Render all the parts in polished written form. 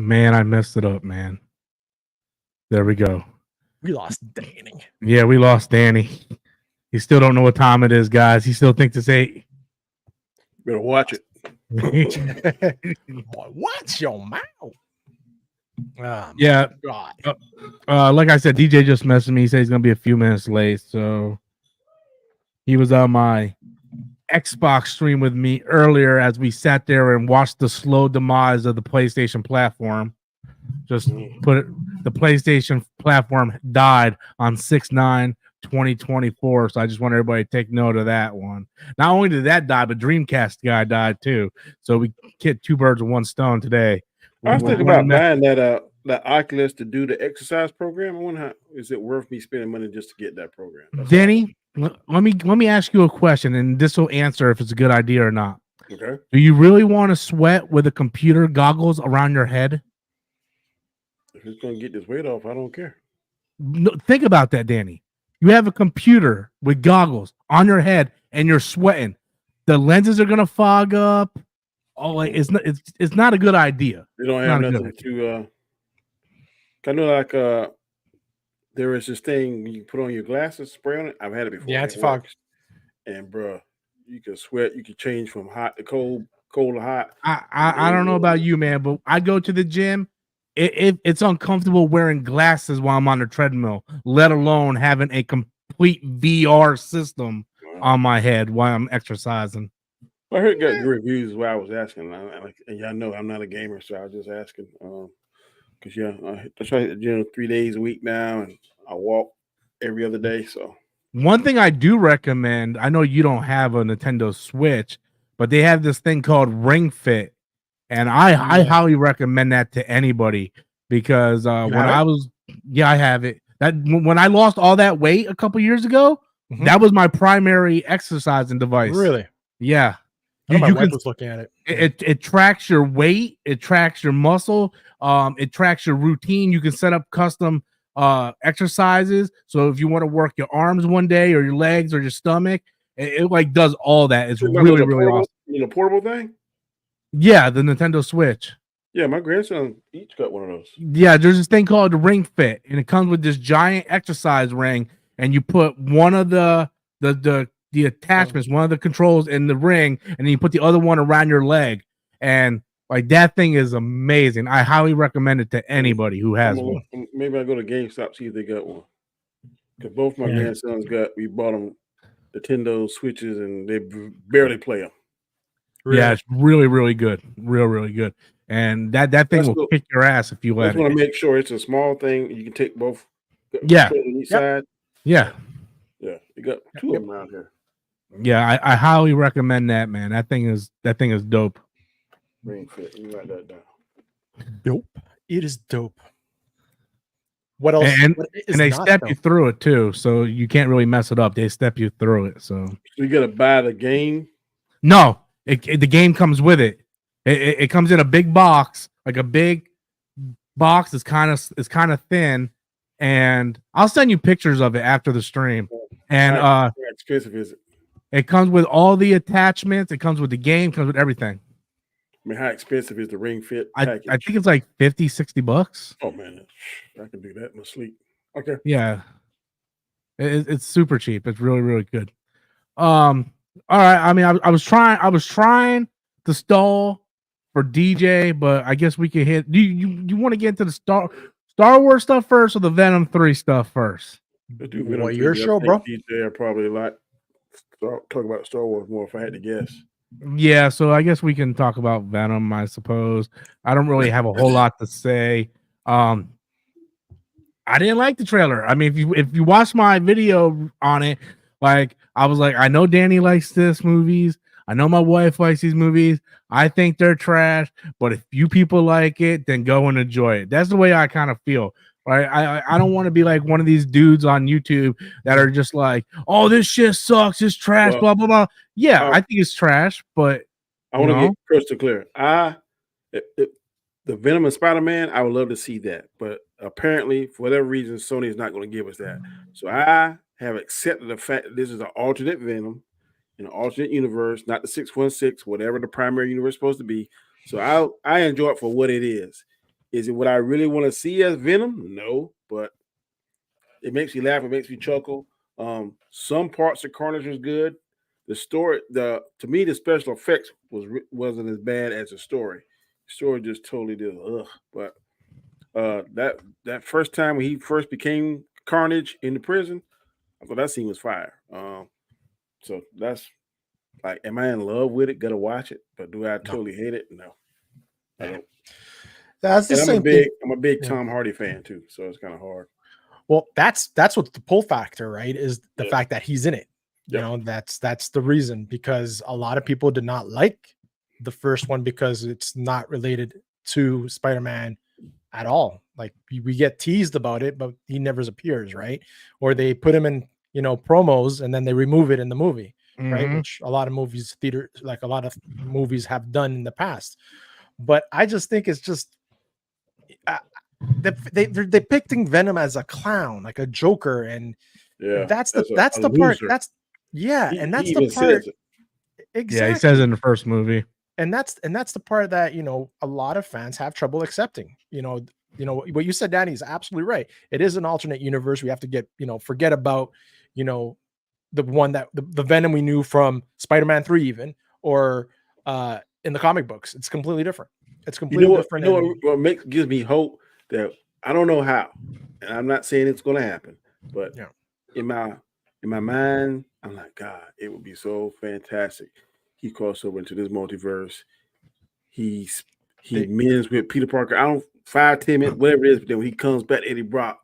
Man, I messed it up, man. There we go. We lost Danny. Yeah, we lost Danny. He still don't know what time it is, guys. He still thinks it's 8. Better watch it. Boy, watch your mouth. Oh, Yeah. God. Like I said, DJ just messaged me. He said he's gonna be a few minutes late. So he was on my Xbox stream with me earlier as we sat there and watched the slow demise of the PlayStation platform. Just put it, the PlayStation platform died on 6/9/2024. So I just want everybody to take note of that one. Not only did that die, but Dreamcast guy died too. So we get 2 birds with 1 stone today. I was thinking about buying that Oculus to do the exercise program. I wonder how is it worth me spending money just to get that program? Denny, let me ask you a question, and this will answer if it's a good idea or not. Okay. Do you really want to sweat with a computer goggles around your head? If it's gonna get this weight off, I don't care. No, think about that, Danny. You have a computer with goggles on your head, and you're sweating. The lenses are gonna fog up. Oh, like it's not a good idea. They don't have nothing to. I know, like there is this thing you put on your glasses, spray on it. I've had it before. Yeah, it's fog. And bro, you can sweat. You can change from hot to cold, cold to hot. I don't know about you, man, but I go to the gym. It's uncomfortable wearing glasses while I'm on the treadmill, let alone having a complete VR system on my head while I'm exercising. I heard good reviews while I was asking. And y'all know I'm not a gamer, so I was just asking. Because I try to gym 3 days a week now, and I walk every other day. So one thing I do recommend, I know you don't have a Nintendo Switch, but they have this thing called Ring Fit, and I highly recommend that to anybody because when I have it. That when I lost all that weight a couple years ago, that was my primary exercising device. Really? Yeah. My wife was looking at it. It tracks your weight, it tracks your muscle, it tracks your routine. You can set up custom exercises. So if you want to work your arms one day or your legs or your stomach, it like does all that. It's really awesome. You know, portable thing? Yeah, the Nintendo Switch. Yeah, my grandson each got one of those. Yeah, there's this thing called the Ring Fit, and it comes with this giant exercise ring, and you put one of the attachments, one of the controls in the ring, and then you put the other one around your leg. And like that thing is amazing. I highly recommend it to anybody who has one. Maybe I go to GameStop, see if they got one. Because both my grandsons we bought them Nintendo Switches, and they barely play them. Really? Yeah, it's really, really good. Really good. And that thing will kick your ass if you let it. I just want to make sure it's a small thing. You can take both. Yeah. On each side. Yeah. Yeah. You got 2 of them around here. Yeah, I highly recommend that, man. That thing is dope. Ring Fit. You write that down. Dope. It is dope. What else? And they step you through it too, so you can't really mess it up. They step you through it. So you gotta buy the game. No, the game comes with it. It comes in a big box, like a big box. It's kind of thin, and I'll send you pictures of it after the stream. And how expensive is it? It comes with all the attachments. It comes with the game. Comes with everything. I mean, how expensive is the Ring Fit package? I think it's like $50-$60. Oh man, I can do that in my sleep. Okay. Yeah, it's super cheap. It's really good. All right. I mean, I was trying to stall for DJ, but I guess we can hit. Do you want to get into the Star Wars stuff first or the Venom 3 stuff first? Well, your show, bro. DJ, I probably talk about Star Wars more if I had to guess. Yeah, so I guess we can talk about Venom, I suppose. I don't really have a whole lot to say. I didn't like the trailer. I mean, if you watch my video on it, like I was like, I know Danny likes this movies. I know my wife likes these movies. I think they're trash, but if you people like it, then go and enjoy it. That's the way I kind of feel. Right? I don't want to be like one of these dudes on YouTube that are just like, oh, this shit sucks, it's trash, blah blah blah. Yeah, I think it's trash, but I want to get crystal clear. The Venom and Spider-Man, I would love to see that, but apparently, for whatever reason, Sony is not going to give us that. So I have accepted the fact that this is an alternate Venom in an alternate universe, not the 616, whatever the primary universe is supposed to be. So I enjoy it for what it is. Is it what I really want to see as Venom? No, but it makes me laugh. It makes me chuckle. Some parts of Carnage was good. The story, to me, the special effects wasn't as bad as the story. The story just totally did. Ugh. But that first time when he first became Carnage in the prison, I thought that scene was fire. So that's like, am I in love with it? Gotta watch it. But do I totally hate it? No, I don't. That's the same thing. I'm a big Tom Hardy fan too, so it's kind of hard. Well, that's what the pull factor, right? Is the fact that he's in it. You know, that's the reason, because a lot of people did not like the first one because it's not related to Spider-Man at all. Like we get teased about it, but he never appears, right? Or they put him in, promos and then they remove it in the movie, right? Which a lot of movies have done in the past. But I just think it's just they're depicting Venom as a clown, like a Joker, and that's the part. That's the part. Exactly. Yeah, he says it in the first movie. And that's the part that a lot of fans have trouble accepting. What you said, Danny, is absolutely right. It is an alternate universe. We have to get forget about the one that the Venom we knew from Spider-Man 3, even, or in the comic books. It's completely different. It's completely different. What gives me hope that I don't know how, and I'm not saying it's going to happen, but in my mind, I'm like, God, it would be so fantastic. He crossed over into this multiverse. He mends with Peter Parker. 5-10 minutes, whatever it is. But then when he comes back, Eddie Brock,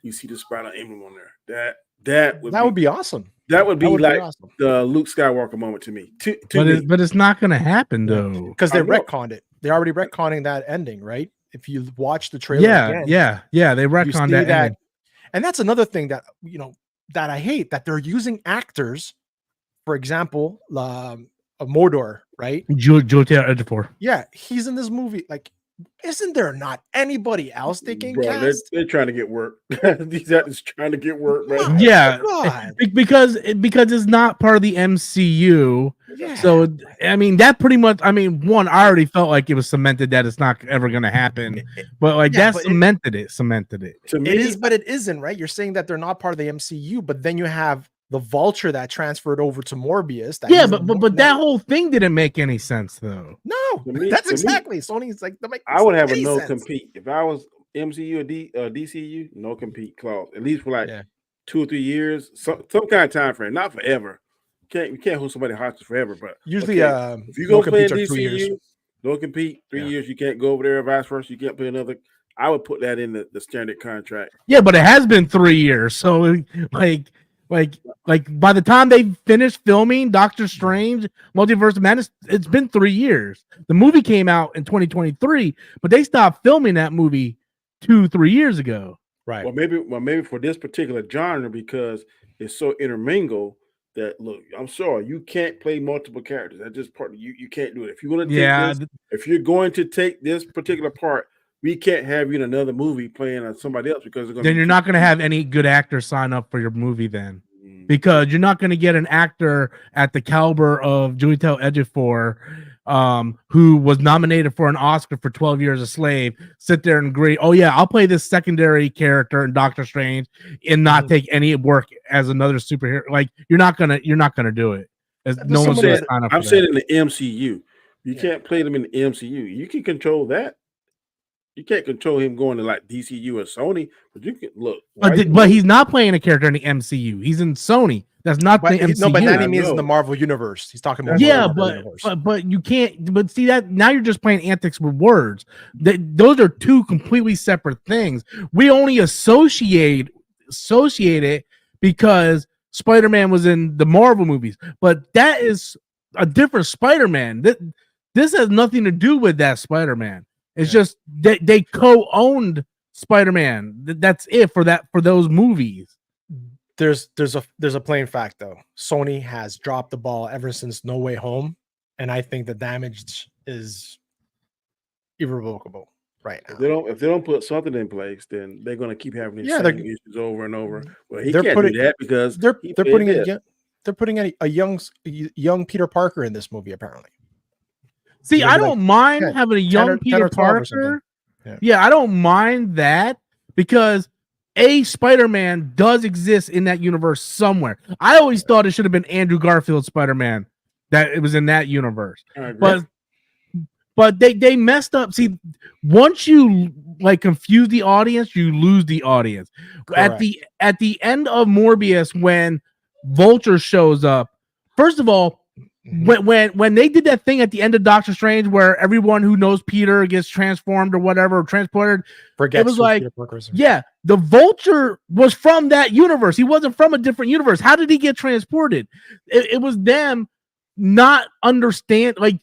you see the Spider emblem on there. That would be awesome. That would be like awesome. The Luke Skywalker moment to me. But it's not going to happen though, because they retconned it. They're already retconning that ending, right? If you watch the trailer, they retconned that ending. And that's another thing that that I hate, that they're using actors. For example, Mordor, right? Juliet Ejiofor. Yeah, he's in this movie. Like, isn't there not anybody else they can cast? They're trying to get work. These actors trying to get work, right? Yeah, because it's not part of the MCU. Yeah. So I mean, that pretty much. I mean, one, I already felt like it was cemented that it's not ever going to happen. But like cemented it. To me, it is, but it isn't, right? You're saying that they're not part of the MCU, but then you have the Vulture that transferred over to Morbius. But that whole thing didn't make any sense, though. No, that's exactly. Sony's like, I would have a no compete if I was MCU or DCU. No compete clause, at least for like 2 or 3 years, some kind of time frame, not forever. You can't hold somebody hostage forever, but usually, if you go play in DCU, no compete 3 years. You can't go over there, vice versa. You can't play another. I would put that in the standard contract. Yeah, but it has been 3 years, so like by the time they finished filming Doctor Strange Multiverse of Madness, it's been 3 years. The movie came out in 2023, but they stopped filming that movie 2-3 years ago. Right. Well, maybe for this particular genre, because it's so intermingled that, look, I'm sorry, you can't play multiple characters. That's just part of you can't do it. If you're going to take this, if you're going to take this particular part, we can't have you in another movie playing somebody else, because then you're not going to have any good actors sign up for your movie then, because you're not going to get an actor at the caliber of Juliet Ejiofor, who was nominated for an Oscar for 12 Years a Slave, sit there and agree, oh yeah, I'll play this secondary character in Doctor Strange and not take any work as another superhero. Like, you're not gonna do it. No one's going to sign up. I'm saying in the MCU, you can't play them in the MCU. You can control that. You can't control him going to like DCU or Sony, but you can look. But he's not playing a character in the MCU. He's in Sony. That's not the MCU. No, but that he means in the Marvel universe. He's talking about but you can't. But see that now you're just playing antics with words. Those are two completely separate things. We only associate it because Spider-Man was in the Marvel movies, but that is a different Spider-Man. This has nothing to do with that Spider-Man. It's just they co-owned Spider-Man. That's it for those movies. There's a plain fact though. Sony has dropped the ball ever since No Way Home, and I think the damage is irrevocable right now. If they don't put something in place, then they're going to keep having these same issues over and over. Well, he can't do that because they're putting a young Peter Parker in this movie apparently. See, I don't mind having a young Peter Parker, Yeah, I don't mind that because a Spider-Man does exist in that universe somewhere. I always thought it should have been Andrew Garfield's Spider-Man that it was in that universe. I agree. But they messed up. See, once you like confuse the audience, you lose the audience. Correct. At the end of Morbius, when Vulture shows up, first of all, when they did that thing at the end of Doctor Strange where everyone who knows Peter gets transformed or whatever, or transported, it was like, yeah, the Vulture was from that universe. He wasn't from a different universe. How did he get transported? It was them not understand, like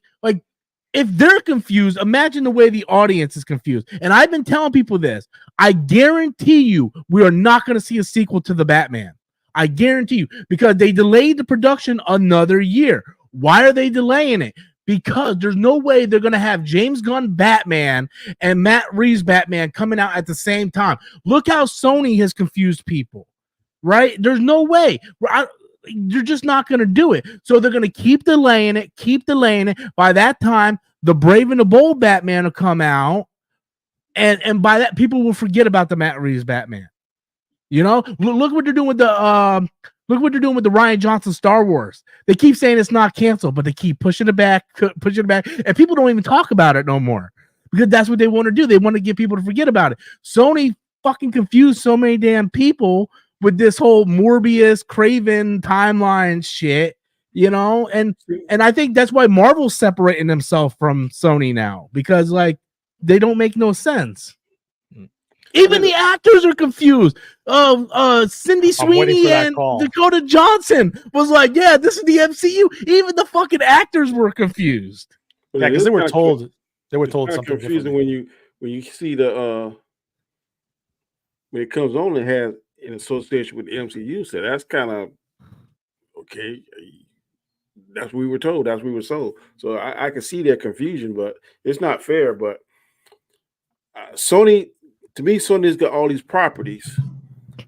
if they're confused, imagine the way the audience is confused. And I've been telling people this. I guarantee you we are not going to see a sequel to the Batman. I guarantee you, because they delayed the production another year. Why are they delaying it? Because there's no way they're going to have James Gunn Batman and Matt Reeves Batman coming out at the same time. Look how Sony has confused people, right? There's no way. You're just not going to do it. So they're going to keep delaying it. By that time, the Brave and the Bold Batman will come out. And by that, people will forget about the Matt Reeves Batman. You know, look what they're doing with the Rian Johnson Star Wars. They keep saying it's not canceled, but they keep pushing it back, and people don't even talk about it no more because that's what they want to do. They want to get people to forget about it. Sony fucking confused so many damn people with this whole Morbius Craven timeline shit, you know, and I think that's why Marvel's separating themselves from Sony now because like they don't make no sense. Even the actors are confused. Cindy Sweeney and Dakota Johnson was like, "Yeah, this is the MCU." Even the fucking actors were confused. Yeah, because they were told something confusing when you see the when it comes on and has in association with the MCU. So that's kind of okay. That's what we were told. That's what we were sold. So I can see their confusion, but it's not fair. But Sony. To me, Sony's got all these properties,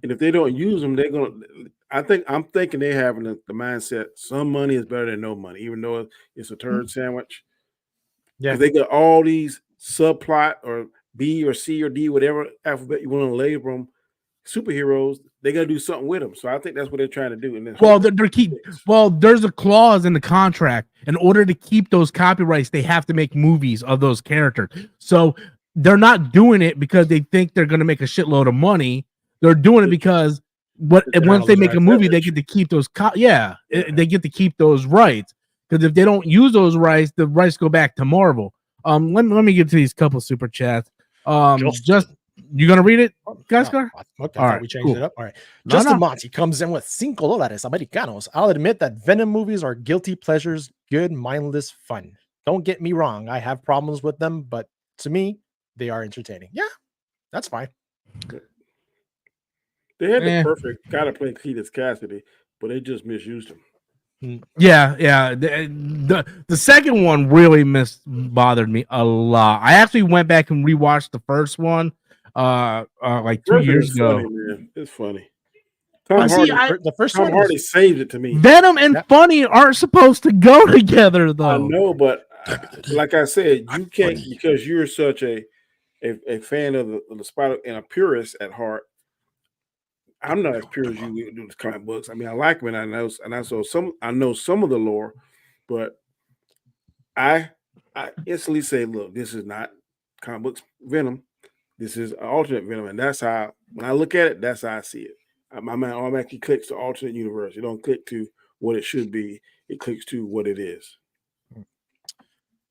and if they don't use them, they're gonna. I'm thinking they're having the mindset: some money is better than no money, even though it's a turd sandwich. Yeah, they got all these subplot or B or C or D, whatever alphabet you want to label them, superheroes. They got to do something with them. So I think that's what they're trying to do. There's a clause in the contract. In order to keep those copyrights, they have to make movies of those characters. So. They're not doing it because they think they're going to make a shitload of money. They're doing it because once they make a movie, they get to keep those. They get to keep those rights because if they don't use those rights, the rights go back to Marvel. Let me get to these couple super chats. Just you gonna read it, Gaskar? Okay, all right, we changed it up. All right, Justin Monty comes in with $5 Americanos. I'll admit that Venom movies are guilty pleasures, good mindless fun. Don't get me wrong, I have problems with them, but to me. They are entertaining. Yeah, that's fine. They had the perfect guy to play Cletus Cassidy, but they just misused him. Yeah. The second one really bothered me a lot. I actually went back and rewatched the first one like 2 years ago. Funny, man. It's funny. Tom Hardy saved it to me. Venom and funny aren't supposed to go together, though. I know, but like I said, you can't because you're such a fan of the Spider and a purist at heart. I'm not as pure as you do with comic books. I mean, I like them, and I know some of the lore, but I instantly say, look, this is not comic books Venom. This is an alternate Venom, and that's how when I look at it, that's how I see it. My mind automatically clicks to alternate universe. It don't click to what it should be. It clicks to what it is.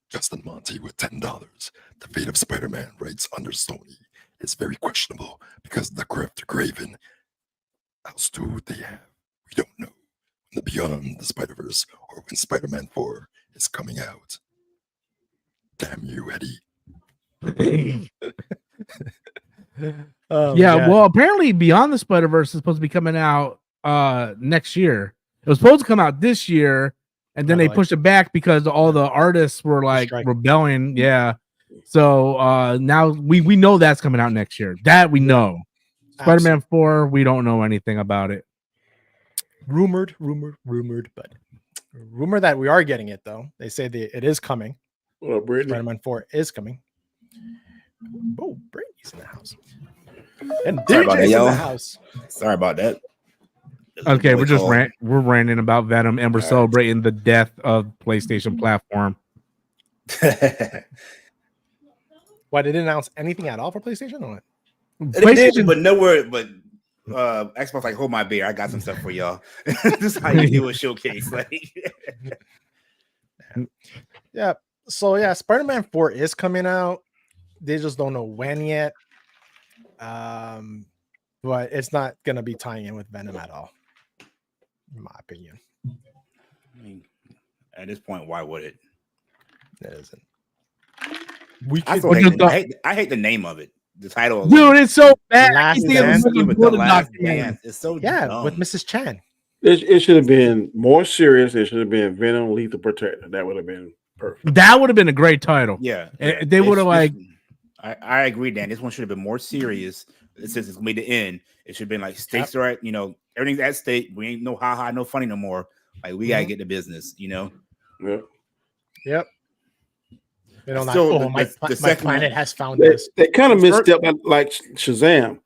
Justin Monty with $10. The fate of Spider-Man rights under Sony is very questionable because the Craven else do they have? We don't know. When the Beyond the Spider-Verse or when Spider-Man 4 is coming out. Damn you, Eddie. Well, apparently Beyond the Spider-Verse is supposed to be coming out next year. It was supposed to come out this year. And then they pushed it back because all the artists were like rebelling. Yeah. So now we know that's coming out next year. That we know. Spider-Man 4, we don't know anything about it. Rumored, but rumor that we are getting it though. They say it is coming. Well, Spider-Man 4 is coming. Oh, Brady's in the house. And Sorry about that, DJ's in y'all. the house. Sorry about that. Okay, we're ranting about Venom, and we're celebrating the death of PlayStation platform. Why they didn't announce anything at all for PlayStation? Or what? They did, but nowhere. But Xbox like, hold my beer. I got some stuff for y'all. This is how you do a showcase. Like, yeah. So yeah, Spider-Man 4 is coming out. They just don't know when yet. But it's not gonna be tying in with Venom at all, in my opinion. I mean, at this point, why would it? It isn't. I hate the name of it. The title, dude, it's so bad. Last Dance. The Last Dance. It's so yeah, dumb. with Mrs. Chan. It should have been more serious. It should have been Venom Lethal Protector. That would have been perfect. That would have been a great title. Yeah, they would have like. I agree, Dan. This one should have been more serious. Since it's made the end, it should have been like stakes are at, everything's at stake. We ain't no ha no funny no more. Like we gotta get the business, Yeah. Yep. You know, Still, my planet has found They this. kind of missed up like Shazam.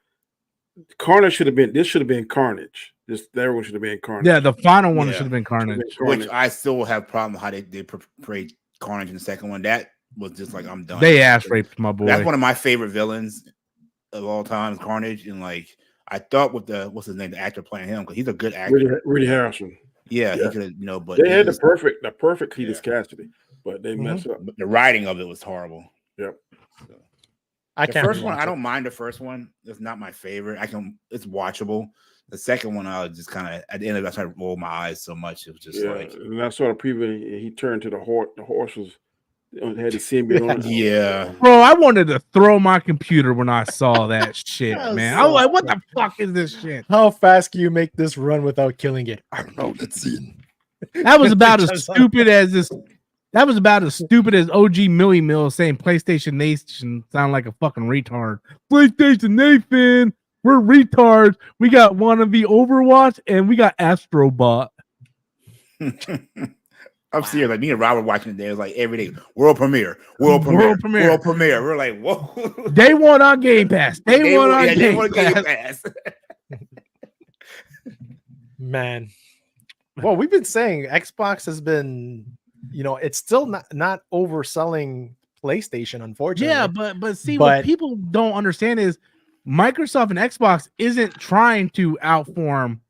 Carnage should have been. This should have been Carnage. That one should have been Carnage. Yeah, the final one should have been Carnage. Which I still have problem with how they portrayed Carnage in the second one. That was just like, I'm done. They ass raped my boy. That's one of my favorite villains of all time, Carnage. And like, I thought with what's his name, the actor playing him, because he's a good actor. Rudy Harrison. Yeah, he could have, but they had the perfect Cletus Cassidy, but they messed up. But the writing of it was horrible. Yep. So, I can't. First one, I don't mind the first one. It's not my favorite. It's watchable. The second one, I was just kind of at the end of it, I started to roll my eyes so much. It was just like, and I saw the preview. He turned to the horse. The horse had the symbiote on it. Yeah, bro, I wanted to throw my computer when I saw that shit, man. I was like, what the fuck is this shit? How fast can you make this run without killing it? I don't know. Let's see. That was about as stupid as this. That was about as stupid as OG Millie Mill saying PlayStation Nation sound like a fucking retard. PlayStation Nation, we're retards. We got wannabe Overwatch and we got Astrobot. I'm serious. Like me and Robert watching it there, it's like every day, world premiere. We're like, whoa. Day one on Game Pass. Day one on Game Pass. Man. Well, we've been saying Xbox has been, it's still not overselling PlayStation, unfortunately. Yeah, but see, what people don't understand is Microsoft and Xbox isn't trying to outform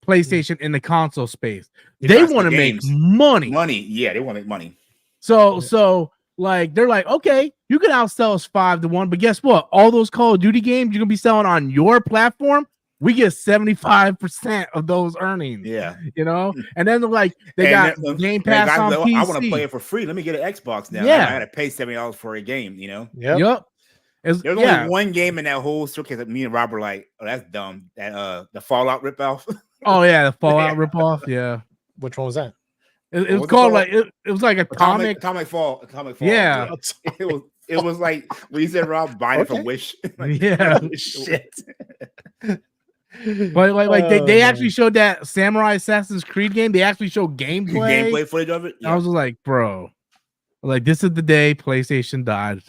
PlayStation in the console space. They want to make money. Yeah, they want to make money. So like they're like, okay, you can outsell us 5-1, but guess what? All those Call of Duty games you're gonna be selling on your platform. We get 75% of those earnings. Yeah, and then they got Game Pass on PC. I want to play it for free. Let me get an Xbox now. Yeah, I got to pay $70 for a game. Yep. There's only one game in that whole showcase that me and Rob were like, "Oh, that's dumb." That the Fallout ripoff. Oh yeah, the Fallout ripoff. Yeah. Which one was that? It was called it was like Atomic Fall. Yeah. It was like when you said Rob buying it from Wish. Yeah. Shit. But they actually showed that Samurai Assassin's Creed game. They actually showed gameplay footage of it. Yeah. I was like, bro, this is the day PlayStation died.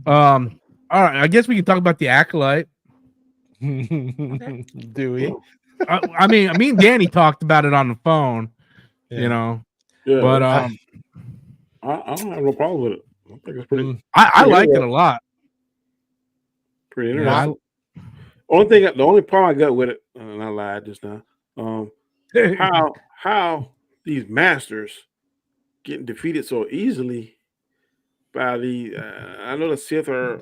All right, I guess we can talk about the Acolyte. Do we? I mean, me and Danny talked about it on the phone. Yeah, but I don't have no problem with it. I think it's pretty. I like it a lot. Pretty interesting. The only problem I got with it, and I lied just now. How these masters getting defeated so easily by the I know the Sith are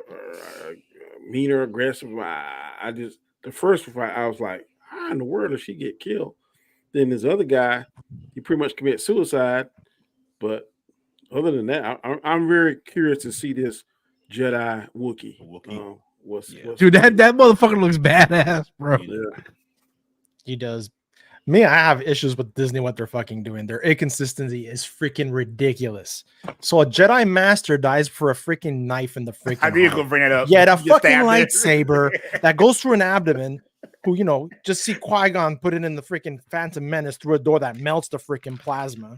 meaner, aggressive. The first fight I was like, how in the world did she get killed? Then this other guy, he pretty much committed suicide. But other than that, I'm very curious to see this Jedi Wookiee. Dude, that motherfucker looks badass, bro. Yeah. He does. Me, I have issues with Disney, what they're fucking doing. Their inconsistency is freaking ridiculous. So a Jedi Master dies for a freaking knife in the freaking I knew you were gonna bring it up. Yeah, the fucking lightsaber that goes through an abdomen, who, just see Qui-Gon put it in the freaking Phantom Menace through a door that melts the freaking plasma.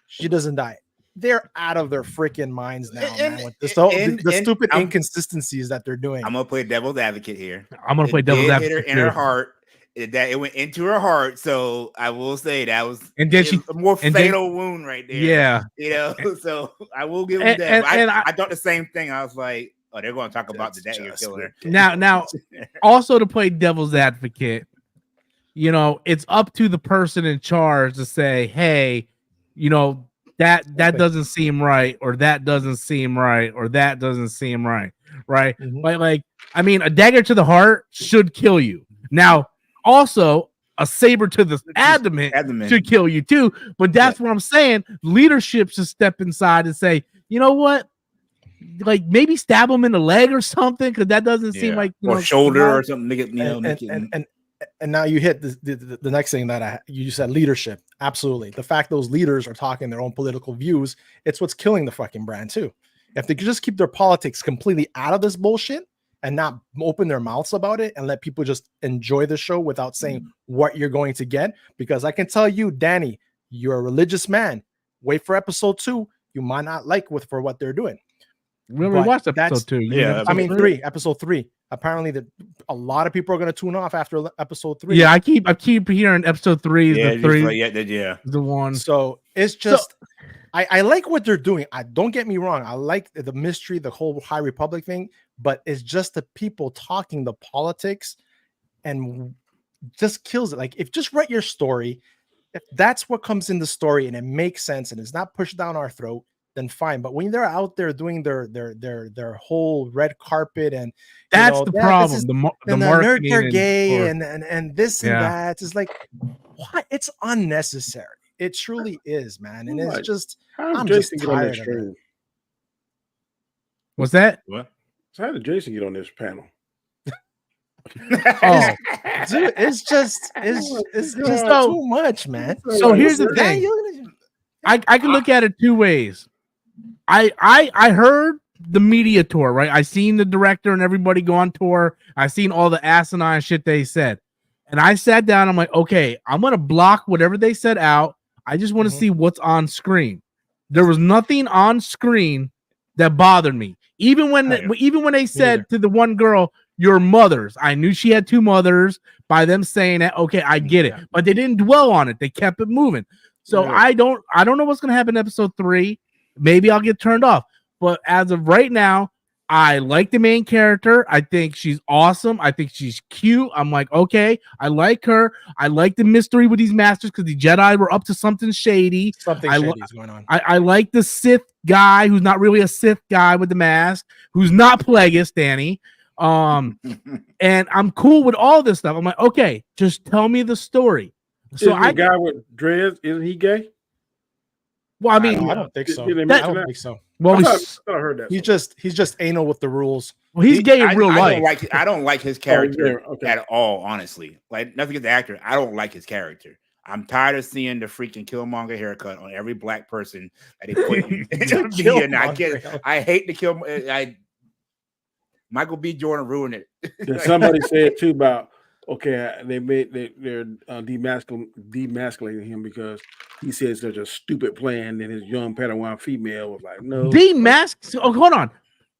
She doesn't die. they're out of their freaking minds now, And- man. With the and stupid I'm- inconsistencies that they're doing. I'm gonna play devil's advocate here. I'm gonna play devil's Hit her advocate in her too. heart. That it went into her heart. So I will say that was And then she- a more and then- fatal wound right there. Yeah, You know, so I will give him And- that. and- But and I thought the same thing. I was like, oh, they're going to talk about the That's day you're just killing her. now also to play devil's advocate, you know, it's up to the person in charge to say, hey, you know, that doesn't seem right, or that doesn't seem right, or that doesn't seem right, right? Mhm. Like I mean, a dagger to the heart should kill you. Now, also a saber to the abdomen should kill you too. But that's what I'm saying. Leadership should step inside and say, you know what? Like maybe stab him in the leg or something, because that doesn't seem like or shoulder or something. Make it, you know, and now you hit the next thing that you said, leadership. Absolutely. The fact those leaders are talking their own political views, it's what's killing the fucking brand too. If they could just keep their politics completely out of this bullshit and not open their mouths about it and let people just enjoy the show without saying what you're going to get. Because I can tell you, Danny, you're a religious man. Wait for episode 2. You might not like for what they're doing. We already But watched that's- episode 2. You yeah, mean episode 3, episode 3. Apparently a lot of people are going to tune off after episode 3. Yeah, I keep hearing episode 3 is the 3. The one. So it's just I like what they're doing. Don't get me wrong. I like the mystery, the whole High Republic thing, but it's just the people talking the politics and just kills it. Like, if just write your story, if that's what comes in the story and it makes sense and it's not pushed down our throat, then fine. But when they're out there doing their whole red carpet and that's the problem. The marketing they're gay and this and that, it's like, what? It's unnecessary. It truly is, man. And it's just, I'm just tired of it. What's that? What? So how did Jason get on this panel? Oh, dude, it's just too much, man. So here's the thing. I can look at it two ways. I heard the media tour, right? I seen the director and everybody go on tour. I seen all the asinine shit they said. And I sat down, I'm like, okay, I'm gonna block whatever they said out. I just want to see what's on screen. There was nothing on screen that bothered me. Even when they said to the one girl, your mothers, I knew she had two mothers by them saying that, okay, I get it. But they didn't dwell on it. They kept it moving. So I don't know what's gonna happen in episode 3. Maybe I'll get turned off. But as of right now, I like the main character. I think she's awesome. I think she's cute. I'm like, okay, I like her. I like the mystery with these masters because the Jedi were up to something shady. Something shady is going on. I like the Sith guy who's not really a Sith guy with the mask, who's not Plagueis, Danny. And I'm cool with all this stuff. I'm like, okay, just tell me the story. So the guy with dreads, isn't he gay? Well, I mean, I don't think so. I don't think so. Well, I heard that. He's just anal with the rules. Well, he's gay in real life. I don't like his character at all, honestly. Like, nothing against the actor. I don't like his character. I'm tired of seeing the freaking Killmonger haircut on every black person that they put in the media. And I hate the Kill. Michael B. Jordan ruined it. Somebody said too about they're demasculating him because he said such a stupid plan. And his young Padawan female was like, no. Demask. Oh, hold on.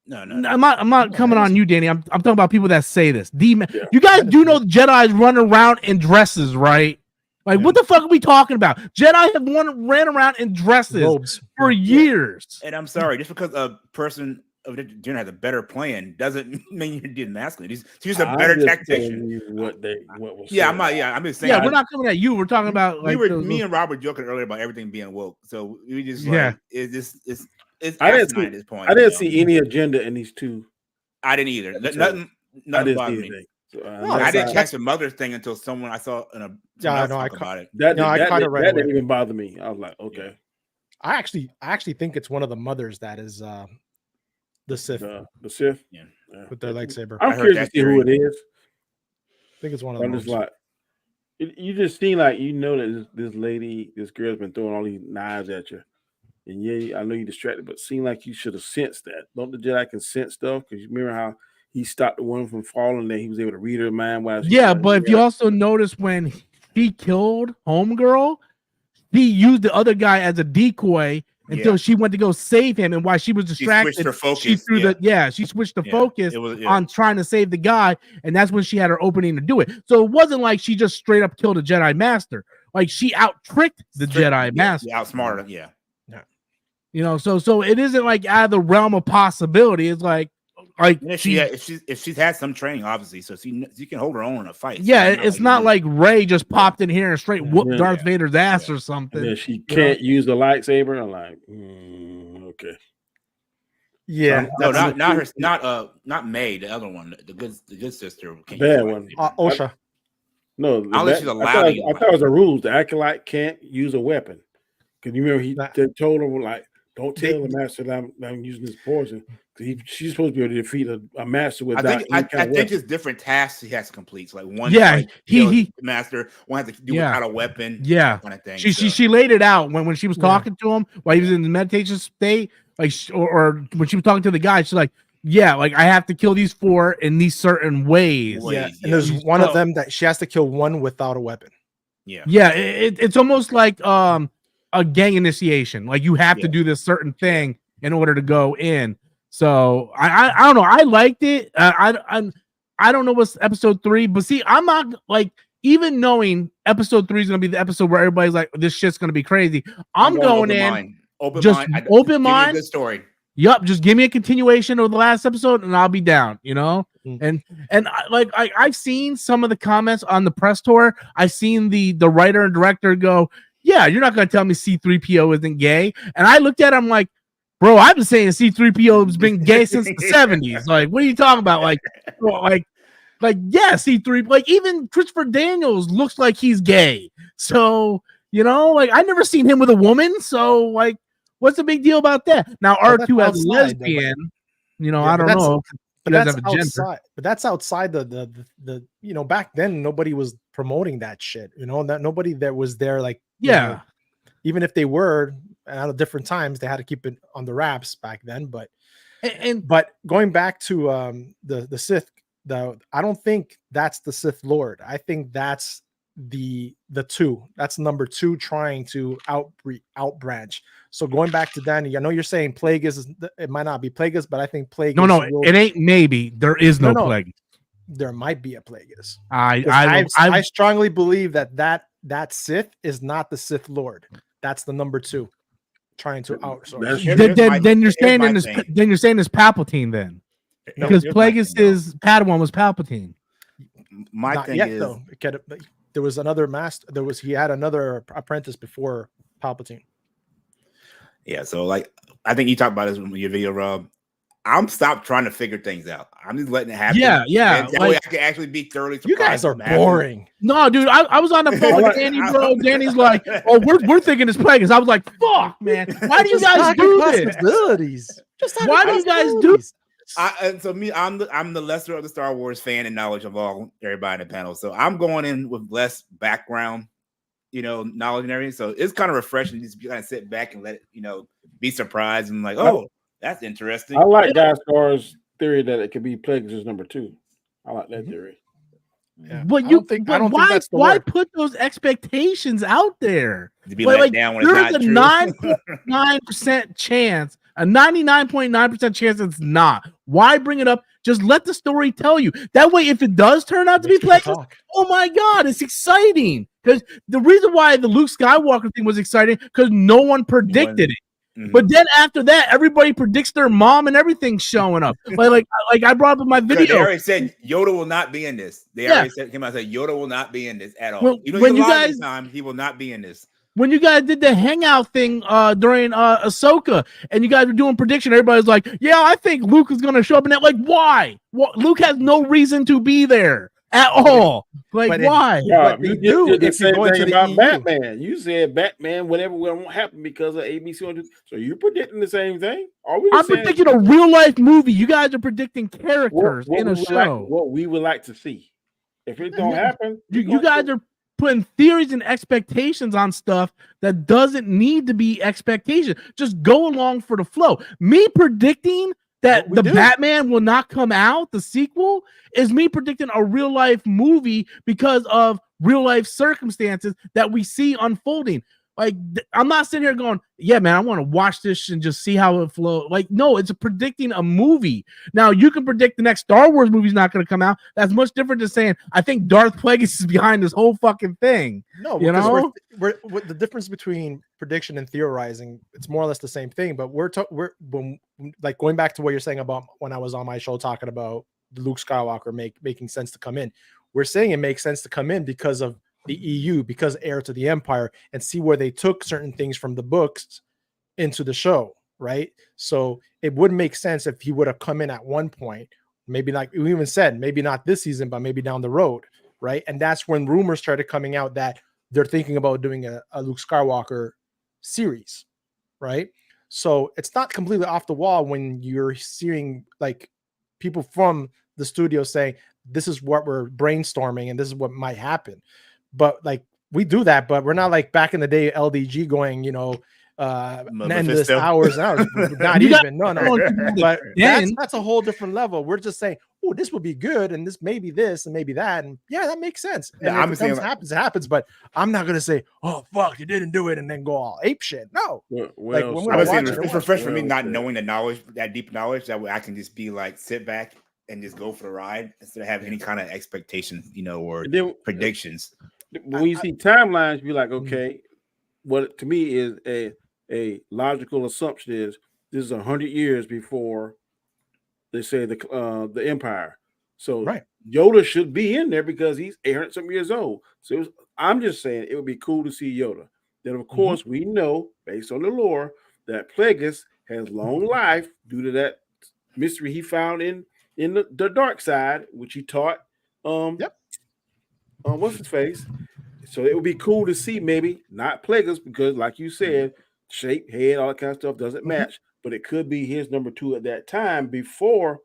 No. I'm not coming on you, Danny. I'm talking about people that say this. You guys do know the Jedi's run around in dresses, right? Like, what the fuck are we talking about? Jedi have ran around in dresses for years. And I'm sorry, just because a person of the gender has a better plan doesn't mean you did masculine. He's just a better tactician. What was I'm just saying. Yeah, we're not coming at you. We're talking about me and Rob were joking earlier about everything being woke. So we just it's I didn't see, at this point. I didn't see any agenda in these two. I didn't either. Nothing bothered me. So, I didn't catch the mother thing until someone I saw in a talk about it. That didn't even bother me. I was like, okay. I actually think it's one of the mothers that is the Sith. The Sith, with their lightsaber. I'm curious to see who it is. I think it's one of them. I'm just like, you just seem like that this girl's been throwing all these knives at you, and I know you're distracted, but seem like you should have sensed that. Don't the Jedi can sense stuff? Because you remember how he stopped the one from falling, that he was able to read her mind. But if you also notice when he killed Homegirl, he used the other guy as a decoy until she went to go save him, and while she was distracted, switched her focus. she switched the focus on trying to save the guy, and that's when she had her opening to do it. So it wasn't like she just straight up killed a Jedi Master. Like she out-tricked the Jedi Master. Outsmarted, You know, so it isn't like out of the realm of possibility. It's like if she's had some training, obviously, so she can hold her own in a fight. Yeah, it's not like Rey just popped in here and straight whooped Darth Vader's ass or something. And she can't use the lightsaber. I'm like, okay. Yeah, no, not May, the other one, the good sister. Bad one, Osha. No, unless she's allowed. I thought it was the rules. The Acolyte can't use a weapon. Because you remember they told him like, don't tell the master that I'm using this poison. She's supposed to be able to defeat a master without. I think it's different tasks he has to complete. So like one, he master, one has to do without a weapon. Yeah, kind of thing. She laid it out when she was talking to him while he was in the meditation state, like or when she was talking to the guy. She's like, yeah, like I have to kill these 4 in these certain ways. And there's one of them that she has to kill one without a weapon. It's almost like a gang initiation. Like you have to do this certain thing in order to go in. So I don't know. I liked it. I don't know what's episode 3, but see, I'm not like, even knowing episode 3 is gonna be the episode where everybody's like, this shit's gonna be crazy. I'm going in open mind. Good story. Yup, just give me a continuation of the last episode and I'll be down, you know? And I've seen some of the comments on the press tour. I've seen the writer and director go, yeah, you're not gonna tell me C-3PO isn't gay. And I looked at him like, bro, I've been saying C-3PO has been gay since the 70s. Like, what are you talking about? Like yeah, C-3, like even Christopher Daniels looks like he's gay. So, you know, like I never seen him with a woman. So like, what's the big deal about that? Now R2 as a lesbian, you know, I don't know. But that's outside. But that's outside the you know, back then nobody was promoting that shit. You know, that nobody that was there like you know, even if they were at different times, they had to keep it on the wraps back then. But but going back to the Sith, I don't think that's the Sith Lord. I think that's the 2. That's number 2 trying to outbranch. So going back to Danny, I know you're saying Plagueis it might not be Plagueis, but I think Plagueis. No, it ain't maybe. There is no Plagueis. There might be a Plagueis. I strongly believe that Sith is not the Sith Lord. That's the number 2 trying to outsource. Then you're saying it's Palpatine then. Because Plagueis' Padawan was Palpatine. My not thing yet, is though. There was another master. He had another apprentice before Palpatine. Yeah, so like I think you talked about this in your video, Rob. I'm stopped trying to figure things out. I'm just letting it happen. Yeah. And that way I can actually be thoroughly surprised. You guys are boring. No, dude, I was on the phone with Danny, bro. Danny's like, oh, we're thinking it's Plagueis. I was like, fuck, man. Why do you guys do this? Why do you guys do this? I'm the lesser of the Star Wars fan and knowledge of everybody in the panel. So I'm going in with less background, you know, knowledge and everything. So it's kind of refreshing to just kind of sit back and let it, you know, be surprised and like, oh, that's interesting. I like Gaskar's theory that it could be Plagueis number 2. I like that theory. Yeah. But I don't think that's why put those expectations out there? To be let down when there's it's a not 9.9% chance, a 99.9% chance it's not. Why bring it up? Just let the story tell you. That way, if it does turn out to be Plagueis, oh my god, it's exciting. Because the reason why the Luke Skywalker thing was exciting because no one predicted it. Mm-hmm. But then after that, everybody predicts their mom and everything showing up. like I brought up in my video. They already said Yoda will not be in this. They already came out and said Yoda will not be in this at all. When you guys time, he will not be in this. When you guys did the hangout thing during Ahsoka, and you guys were doing prediction, everybody's like, "Yeah, I think Luke is going to show up." And that, like, why? Luke has no reason to be there at all. Like, why? You did the same thing about Batman. You said Batman, whatever won't happen because of ABC. So you're predicting the same thing? I'm predicting a real life movie. You guys are predicting characters in a show. What we would like to see. If it don't happen, you guys are putting theories and expectations on stuff that doesn't need to be expectation. Just go along for the flow. Me predicting that the Batman will not come out, the sequel, is me predicting a real life movie because of real life circumstances that we see unfolding. Like, I'm not sitting here going, yeah, man, I want to watch this and just see how it flows. Like, no, it's predicting a movie. Now, you can predict the next Star Wars movie is not going to come out. That's much different than saying, I think Darth Plagueis is behind this whole fucking thing. No, you know, we're the difference between prediction and theorizing, it's more or less the same thing. But we're like going back to what you're saying about when I was on my show talking about Luke Skywalker making sense to come in. We're saying it makes sense to come in because of the EU, because heir to the empire, and see where they took certain things from the books into the show, right? So it would make sense if he would have come in at one point, maybe like we even said, maybe not this season, but maybe down the road, right? And that's when rumors started coming out that they're thinking about doing a Luke Skywalker series, right? So it's not completely off the wall when you're seeing like people from the studio saying, this is what we're brainstorming and this is what might happen. But like we do that, but we're not like back in the day LDG going, endless hours and hours. Not even. No. But that's a whole different level. We're just saying, oh, this would be good, and this maybe this and maybe that, and yeah, that makes sense. And I'm saying it happens. But I'm not gonna say, oh fuck, you didn't do it, and then go all ape shit. No. Like I was saying it's refreshing for me not knowing the knowledge, that deep knowledge, that way I can just be like sit back and just go for the ride instead of having any kind of expectations, or predictions. When you see timelines, you're like, okay, what to me is a logical assumption is this is 100 years before they say the Empire. So Yoda should be in there because he's 800-something years old. So I'm just saying it would be cool to see Yoda. Then of course we know based on the lore that Plagueis has long life due to that mystery he found in the dark side, which he taught. What's his face? So it would be cool to see maybe not Plagueis because, like you said, shape, head, all that kind of stuff doesn't match. But it could be his number 2 at that time before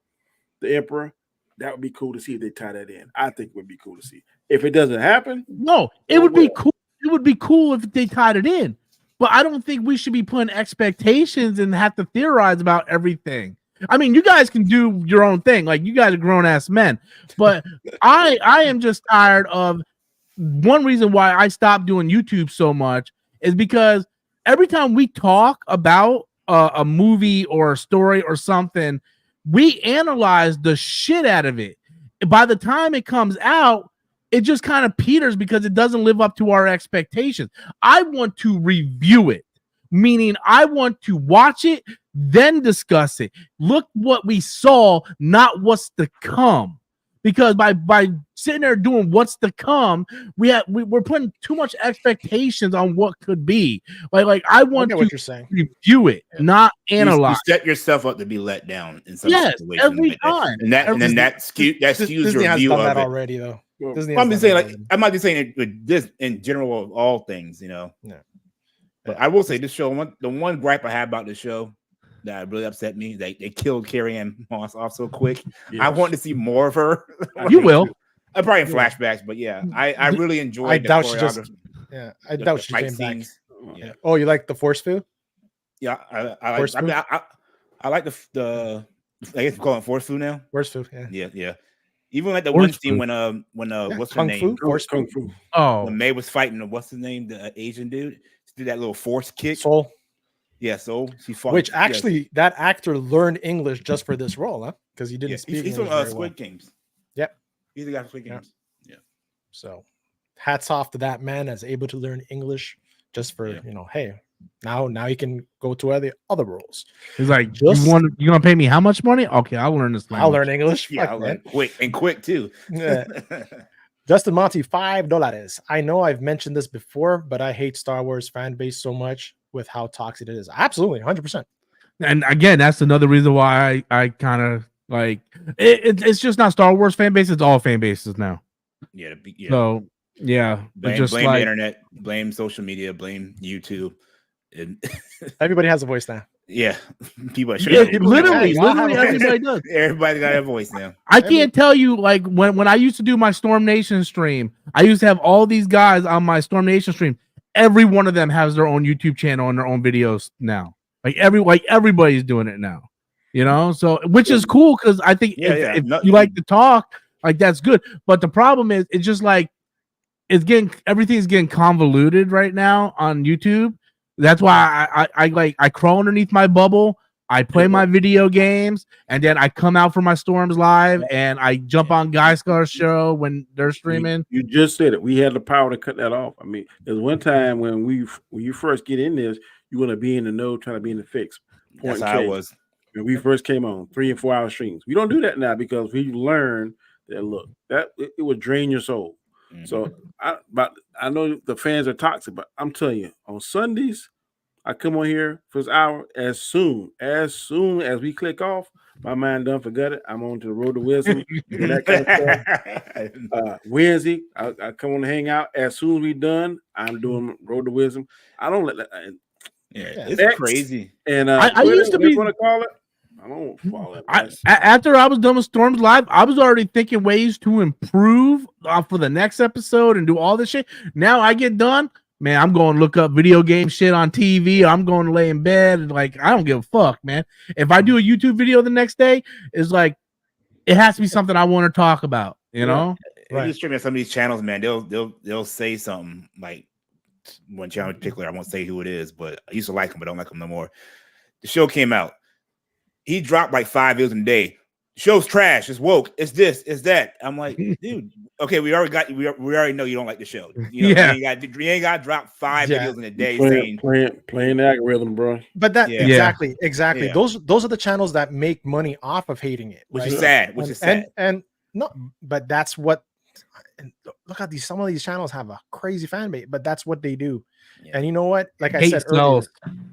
the Emperor. That would be cool to see if they tie that in. I think it would be cool to see. If it doesn't happen, no, it would be cool. It would be cool if they tied it in. But I don't think we should be putting expectations and have to theorize about everything. I mean, you guys can do your own thing. Like, you guys are grown-ass men. But I am just tired of one reason why I stopped doing YouTube so much is because every time we talk about a movie or a story or something, we analyze the shit out of it. By the time it comes out, it just kind of peters because it doesn't live up to our expectations. I want to review it, meaning I want to watch it, then discuss it. Look what we saw, not what's to come. Because by sitting there doing what's to come, we're putting too much expectations on what could be. Like I want to what you're saying. Review it, not analyze. You set yourself up to be let down in some situations. Every time. And that skews your view of that it already, though. I'm just saying, I might be saying it with this in general of all things, Yeah. But I will say this show. The one gripe I have about this show that really upset me, they killed Carrie-Anne Moss off so quick. Yes. I want to see more of her. You will. I'm probably in flashbacks, but yeah, I really enjoyed. I doubt she just. Yeah, I doubt she came back. Yeah. Oh, you like the force food? Yeah, I like the. I guess we call it force food now. Force food. Yeah. Yeah. Even like the one scene when what's her name? Force Kung Fu. Oh, when May was fighting what's his name? The Asian dude. She did that little force kick. Soul. Yeah, so she fought. Which actually, that actor learned English just for this role, huh? Because he didn't speak. He's from Squid Games. Yep, he's the guy from Squid Games. Yeah. So, hats off to that man that's able to learn English just for hey, now he can go to other roles. He's like, you gonna pay me how much money? Okay, I'll learn this language. I'll learn English. Yeah, I'll learn quick too. Yeah. Justin Monty, $5. I know I've mentioned this before, but I hate Star Wars fan base so much with how toxic it is. Absolutely, 100%. And again, that's another reason why I kind of like it's just not Star Wars fan base, it's all fan bases now. Yeah. So yeah, blame the internet, blame social media, blame YouTube. Everybody has a voice now. Yeah, people. Literally, everybody does. Everybody got a voice now. I can't tell you, like when I used to do my Storm Nation stream, I used to have all these guys on my Storm Nation stream. Every one of them has their own YouTube channel and their own videos now. Like everybody's doing it now. So which is cool because I think if you like to talk, like that's good. But the problem is, it's just like everything's getting convoluted right now on YouTube. That's why I crawl underneath my bubble. I play my video games, and then I come out for my Storms live, and I jump on Guy Scar's show when they're streaming. You just said it. We had the power to cut that off. I mean, there's one time when you first get in this, you want to be in the know, trying to be in the fix. That's how I was. When we first came on 3 and 4 hour streams. We don't do that now because we learned that look, that it would drain your soul. Mhm. So I know the fans are toxic, but I'm telling you, on Sundays, I come on here for this hour as soon as we click off, my mind done forgot it. I'm on to the road to wisdom. And that kind of stuff. Wednesday, I come on to hang out. As soon as we done, I'm doing road to wisdom. I don't let that. It's X, crazy. And I used to be want to call it. I don't follow it. After I was done with Storms Live, I was already thinking ways to improve for the next episode and do all this shit. Now I get done, man, I'm going to look up video game shit on TV. I'm going to lay in bed. And like, I don't give a fuck, man. If I do a YouTube video the next day, it's like, it has to be something I want to talk about, you know? Right. You stream at some of these channels, man, they'll say something like one channel in particular. I won't say who it is, but I used to like him, but I don't like him no more. The show came out. He dropped like 5 videos in a day. The show's trash. It's woke. It's this. It's that. I'm like, dude. Okay, we already know you don't like the show. You know, you ain't got to drop 5 videos in a day playing the algorithm, bro. But that exactly. Yeah. Those are the channels that make money off of hating it, which is sad. And no, but that's what. Look at some of these channels have a crazy fan base, but that's what they do. Yeah. And you know what? Like I said earlier,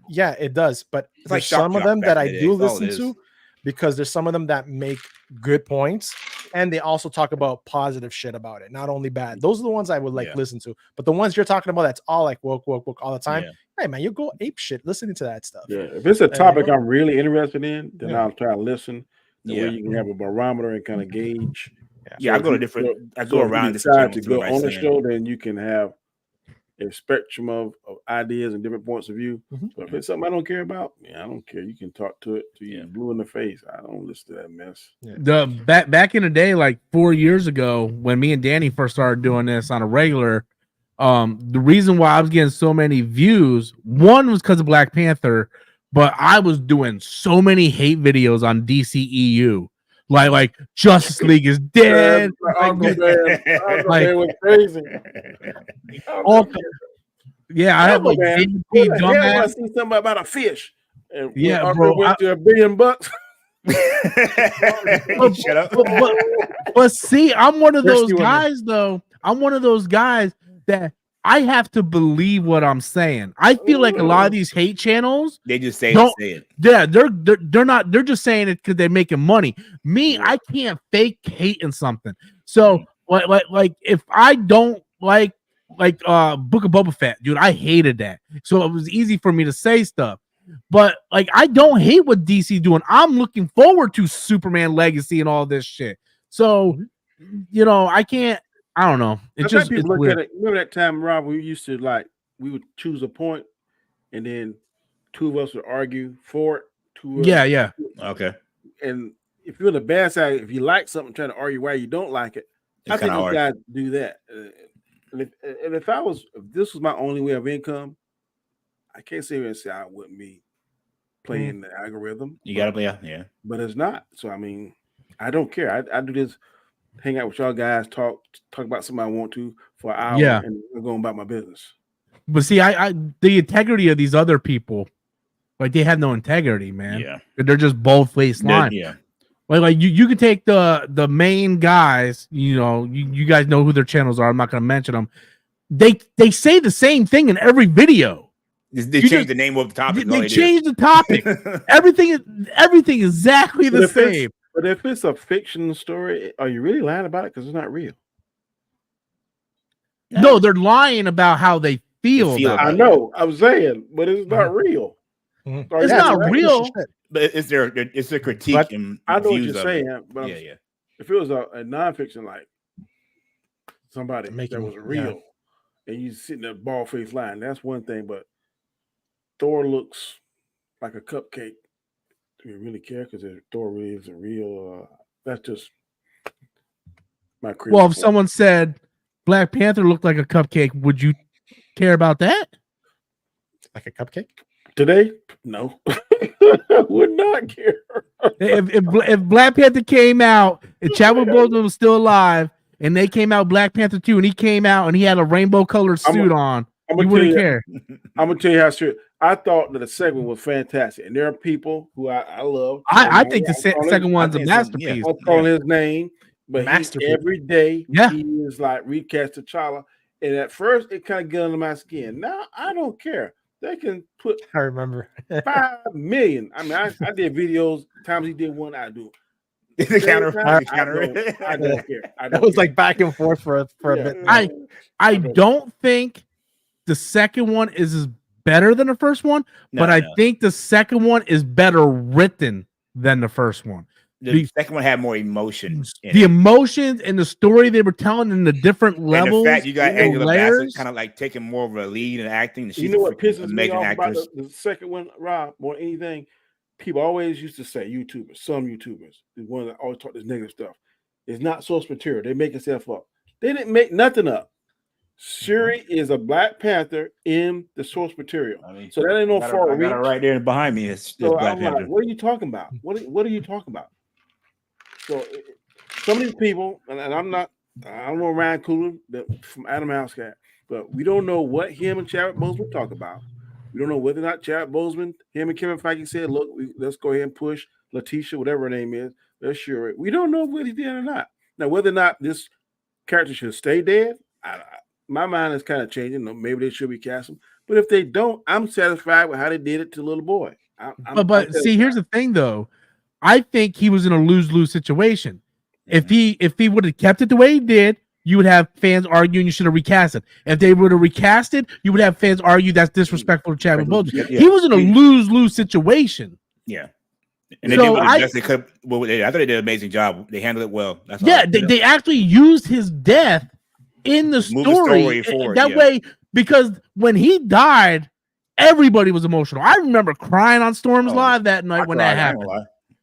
yeah, it does. But there's like some of them that I do listen to because there's some of them that make good points and they also talk about positive shit about it, not only bad. Those are the ones I would like listen to. But the ones you're talking about, that's all like woke all the time. Hey man, you go ape shit listening to that stuff. Yeah, if it's a topic I'm really interested in, then I'll try to listen. The way you can have a barometer and kind of gauge. Yeah, so I go around this time to go on the show, then you can have a spectrum of ideas and different points of view. So if it's something I don't care about, I don't care. You can talk to it to you blue in the face. I don't listen to that mess. The back in the day, like 4 years ago, when me and Danny first started doing this on a regular, the reason why I was getting so many views, one was because of Black Panther, but I was doing so many hate videos on DCEU. Like Justice League is dead. Aquaman was crazy. I have like I see something about a fish. And bro, went to $1 billion. Shut up. But see, I'm one of those guys, though. I'm one of those guys that I have to believe what I'm saying. I feel like a lot of these hate channels, they just say it. Yeah, they're not. They're just saying it because they're making money. Me, I can't fake hating something. So, like if I don't like Book of Boba Fett, dude, I hated that. So it was easy for me to say stuff. But like, I don't hate what DC doing. I'm looking forward to Superman Legacy and all this shit. So, I can't. I don't know. It's look at it. Remember that time, Rob, we used to we would choose a point, and then two of us would argue for it. Yeah. Okay. And if you're on the bad side, if you like something, trying to argue why you don't like it, I think those guys do that. And if this was my only way of income, I can't sit here and say I wouldn't be playing the algorithm. You gotta play, yeah. But it's not. So I mean, I don't care. I do this. Hang out with y'all guys, talk about something I want to for an hour, and we're going about my business. But see, I the integrity of these other people, like they have no integrity, man. Yeah, they're just bold-faced lying. Yeah, like you could take the main guys. You guys know who their channels are. I'm not going to mention them. They say the same thing in every video. They change the name of the topic. They change the topic. everything exactly the same. But if it's a fiction story, are you really lying about it? Because it's not real. No, they're lying about how they feel. I know. I'm saying, but it's not real. It's not real. But it's a critique. But and I know what you're saying. But yeah. If it was a nonfiction, like somebody that was real, and you sitting there bald face lying, that's one thing. But Thor looks like a cupcake. Do you really care? Because Thor really isn't real. That's just my crazy. Well, if someone said Black Panther looked like a cupcake, would you care about that? Like a cupcake? Today, no, I would not care. If Black Panther came out and Chadwick Boseman was still alive, and they came out Black Panther 2, and he came out and he had a rainbow colored suit on, you wouldn't care. I'm gonna tell you how serious. I thought that the second one was fantastic, and there are people who I love. I think the second one's a masterpiece. I'm calling his name, but every day he is like recast T'Challa. And at first, it kind of got under my skin. Now I don't care. They can put. I remember 5 million. I mean, I did videos. Times he did one, I do. The counter. I don't care. That was like back and forth for a bit. I don't think the second one is better than the first one, but I think the second one is better written than the first one. The second one had more emotions. The emotions and the story they were telling in the different levels. The fact you got Angela Bassett kind of like taking more of a lead in acting. She's you know what pisses me off about the second one, Rob, more than anything? People always used to say, YouTubers, some YouTubers, the ones that always talk this negative stuff, it's not source material. They make stuff up. They didn't make nothing up. Shuri is a Black Panther in the source material. I mean, so that ain't no far reach. Right there behind me is Black Panther. Like, what are you talking about? What are you talking about? So some of these people, and I don't know Ryan Coogler from Adam House Cat, but we don't know what him and Chadwick Boseman talk about. We don't know whether or not Chadwick Boseman, him and Kevin Feige said, look, let's go ahead and push Letitia, whatever her name is. Let's sure it. We don't know whether he did or not. Now, whether or not this character should stay dead, my mind is kind of changing. Maybe they should be casting. But if they don't, I'm satisfied with how they did it to the little boy. But see, here's the thing, though. I think he was in a lose-lose situation. If he would have kept it the way he did, you would have fans arguing you should have recast it. If they would have recast it, you would have fans argue that's disrespectful to Chadwick Boseman. He was in a lose-lose situation. Yeah. And they did what they could. I thought they did an amazing job. They handled it well. That's they actually used his death in the story forward, that way, because when he died, everybody was emotional. I remember crying on Storm's Live that night when that happened.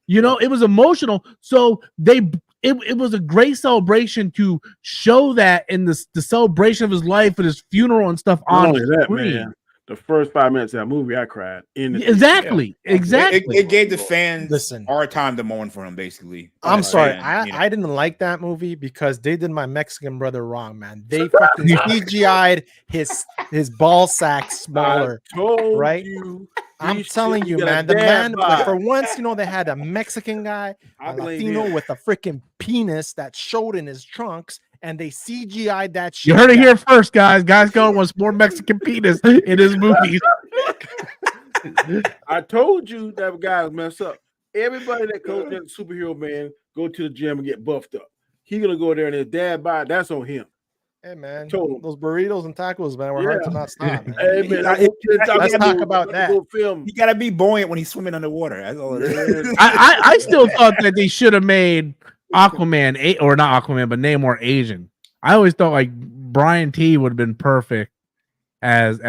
You know, it was emotional. So it was a great celebration to show that in the celebration of his life and his funeral and stuff on screen. Man. The first 5 minutes of that movie, I cried. Exactly. It gave the fans our time to mourn for him, basically. I'm sorry. I didn't like that movie because they did my Mexican brother wrong, man. They fucking CGI'd his ball sack smaller. Right? I'm telling you, man. The man, like, for once, they had a Mexican guy, a Latino with a freaking penis that showed in his trunks. And they CGI'd that shit. You heard it here first, guys. Guys going wants more Mexican penis in his movies. I told you that guy was messed up. Everybody that goes to the superhero man go to the gym and get buffed up. He's gonna go there and his dad buy it. That's on him. Hey man, those burritos and tacos, man, were hard to not stop. Man. Hey man, let's talk about that. You gotta be buoyant when he's swimming underwater. That's all it is. I still thought that they should have made Aquaman, or not Aquaman, but Namor Asian. I always thought like Brian T would have been perfect as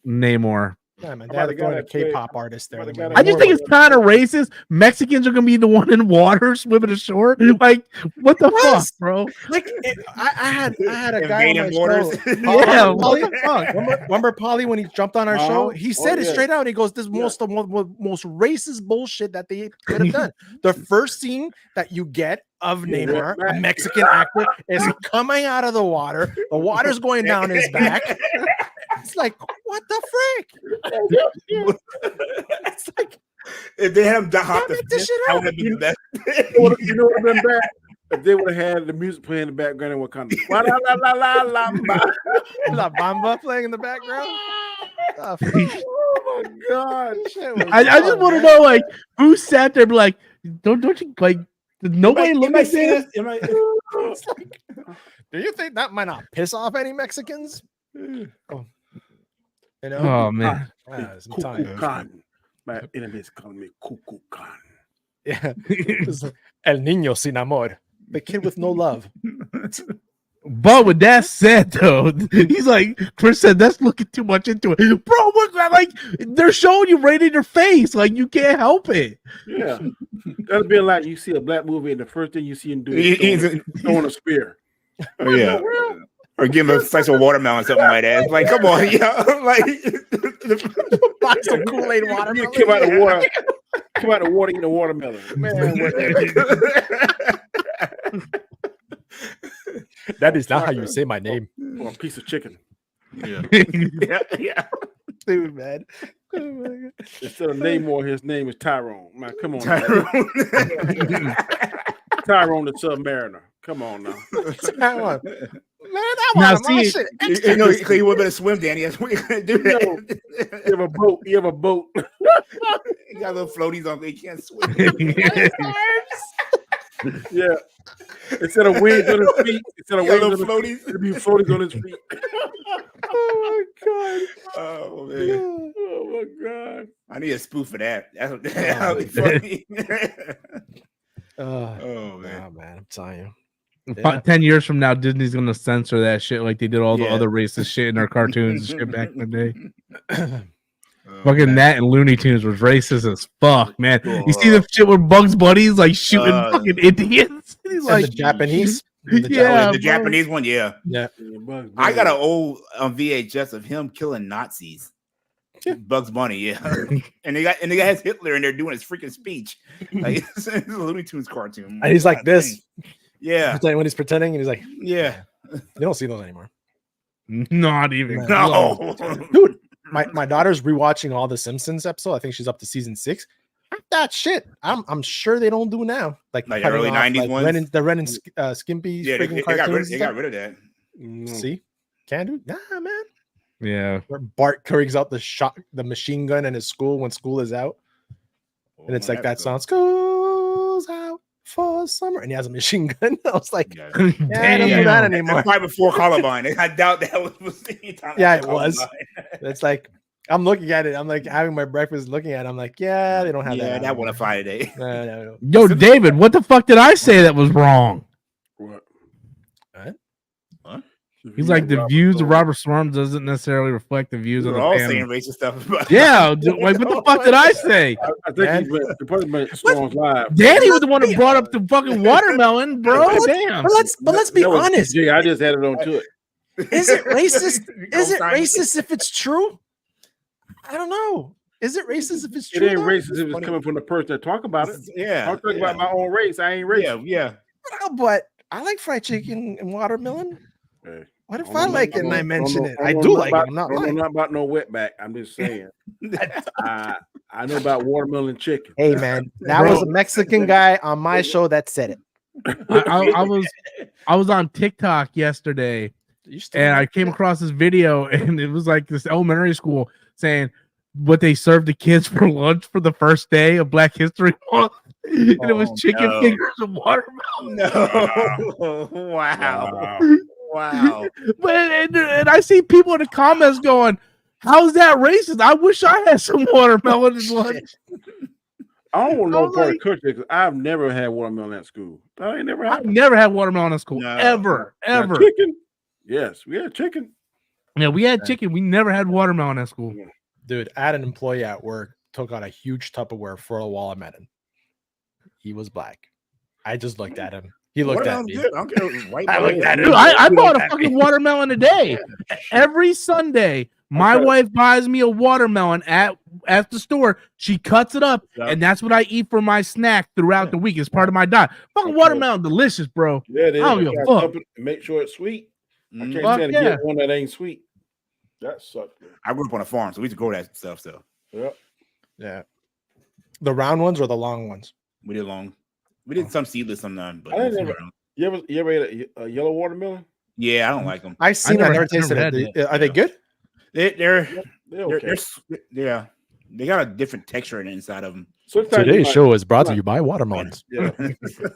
Namor. Yeah, man, they had to go to K-pop artist there. I just think it's kind of racist. Mexicans are gonna be the one in water swimming ashore. Like, what the fuck, bro? Like, I had a guy on my borders. Show. Remember Polly when he jumped on our show? He said it straight out. He goes, "This is most racist bullshit that they could have done." The first scene that you get of Namor, a Mexican actor, is coming out of the water. The water's going down his back. It's like, what the frick? It's like, if they had him hop the shit out. You know what would have been bad? If they would have had the music playing in the background and what kind of La Bamba playing in the background. Oh my god! I just want to know, like, who sat there, like, don't you like? Did nobody look at this? It's like, do you think that might not piss off any Mexicans? Oh man, my enemies call me Cuckoo Khan. Yeah, El Niño sin amor, the kid with no love. But with that said, though, he's like, Chris said, that's looking too much into it, bro. Like, they're showing you right in your face, like you can't help it. Yeah, that'd be like you see a black movie and the first thing you see him do is throwing a spear. Oh yeah. Or give him a slice of watermelon or something like that. It's like, come on, like box of Kool-Aid watermelon. Come out the water. Come out the water, eat a watermelon. Man, That is not how you say my name. or a piece of chicken. yeah. Dude, man. Instead of Namor, his name is Tyrone. Man, come on. Tyrone. Tyrone the Submariner. Come on now. Man, I Now, want my see, shit. You know, he would better swim, Danny. That's what you're gonna do. That. You have a boat. You have a boat. He got little floaties on, but he can't swim. Yeah. Instead of wings on his feet, instead of He got wings on little his floaties. it'll be floaties on his feet. Oh my god. Oh man, Oh my god. I need a spoof for that. That'll be funny. Oh man. man, I'm telling you. 10 years from now, Disney's gonna censor that shit like they did all the Yeah. other racist shit in their cartoons and shit back in the day. Oh, Fucking man. that and Looney Tunes was racist as fuck, man. You see the shit where Bugs Bunny's like shooting fucking Indians? He's And like, the Japanese. Yeah, the bro. Japanese one, yeah. Yeah. I got an old VHS of him killing Nazis. Yeah. Bugs Bunny, yeah. and they got has Hitler in there doing his freaking speech. Like it's a Looney Tunes cartoon. And he's like this. Yeah. Pretending when he's pretending, and he's like, Yeah. you don't see those anymore. not even. Man. No. Dude, my daughter's rewatching all the Simpsons episode. I think she's up to season 6. That shit, I'm sure they don't do now. Like Like cutting early off, 90s like ones? the Ren and Stimpy Yeah, they freaking got cartoons. rid of that. See, can't do. Nah, man. Yeah. Where Bart carries out the machine gun in his school when school is out, and it's like that song, "School's out for summer," and he has a machine gun. I was like, Yeah. yeah, I don't do that Damn. anymore. That's right before Columbine. I doubt that was any time Yeah, after it was. Columbine. It's like I'm looking at it. I'm like having my breakfast, looking at it. I'm like, yeah, they don't have Yeah, that. that wouldn't fly today. No. Yo, David, what the fuck did I say that was wrong? What? What? He's like, the views of Robert Storm doesn't necessarily reflect the views of We're the all panel. saying racist stuff. About Yeah, like what the fuck did I say? I think he probably meant Storm's Live. Danny was the one that brought up the fucking watermelon, bro. Damn. But let's be That was honest. PG. I just added on to it. Is it racist? Is it Co-signing. racist if it's true? I don't know. Is it racist if it's It true? ain't though? racist if it's coming from the person that talk about it. Yeah. I'm talking about my own race. I ain't racist. Yeah. No, but I like fried chicken and watermelon. Hey, What if don't I know- like it don't and I know- mention don't it? know- I don't do know like it. about- I'm not don't know lying. nothing about no wetback. I'm just saying. I know about watermelon chicken. Hey man, that Bro. was a Mexican guy on my show that said it. I was on TikTok yesterday and I came across this video and it was like this elementary school saying what they served the kids for lunch for the first day of Black History Month. And it was chicken no. fingers and watermelon. No. Wow. Wow. But and I see people in the comments going, "How's that racist? I wish I had some watermelon at lunch." I don't want no I'm part like- of cooking because I've never had watermelon at school. I ain't never I've had never had watermelon in school. No. Ever. Now, chicken. Yes, we had chicken. Yeah, we had chicken. We never had watermelon at school. Dude, I had an employee at work took out a huge Tupperware for a wall I met him. He was black. I just looked at him. He looked at me. Good. I don't care. White I looked at Dude, I bought a fucking watermelon a day. Every Sunday, my Okay. wife buys me a watermelon at the store. She cuts it up, Yeah. and that's what I eat for my snack throughout the week. It's part of my diet. Fucking Okay. watermelon, delicious, bro. Yeah, it is. I don't You give a gotta fuck. cup it and make sure it's sweet. I can't Mhm. Fuck stand yeah. to get one that ain't sweet. That sucks. Man. I grew up on a farm, so we used to grow that stuff. So Yep. Yeah. The round ones or the long ones? we did long. We did some seedless, some none. But I didn't mostly ever- round. You ever ate a yellow watermelon? Yeah, I don't like them. I've seen. I never tasted never it. had Are they good? They're They're okay. yeah. They got a different texture in the inside of them. Sometimes you might- is brought to you by watermelons. Yeah.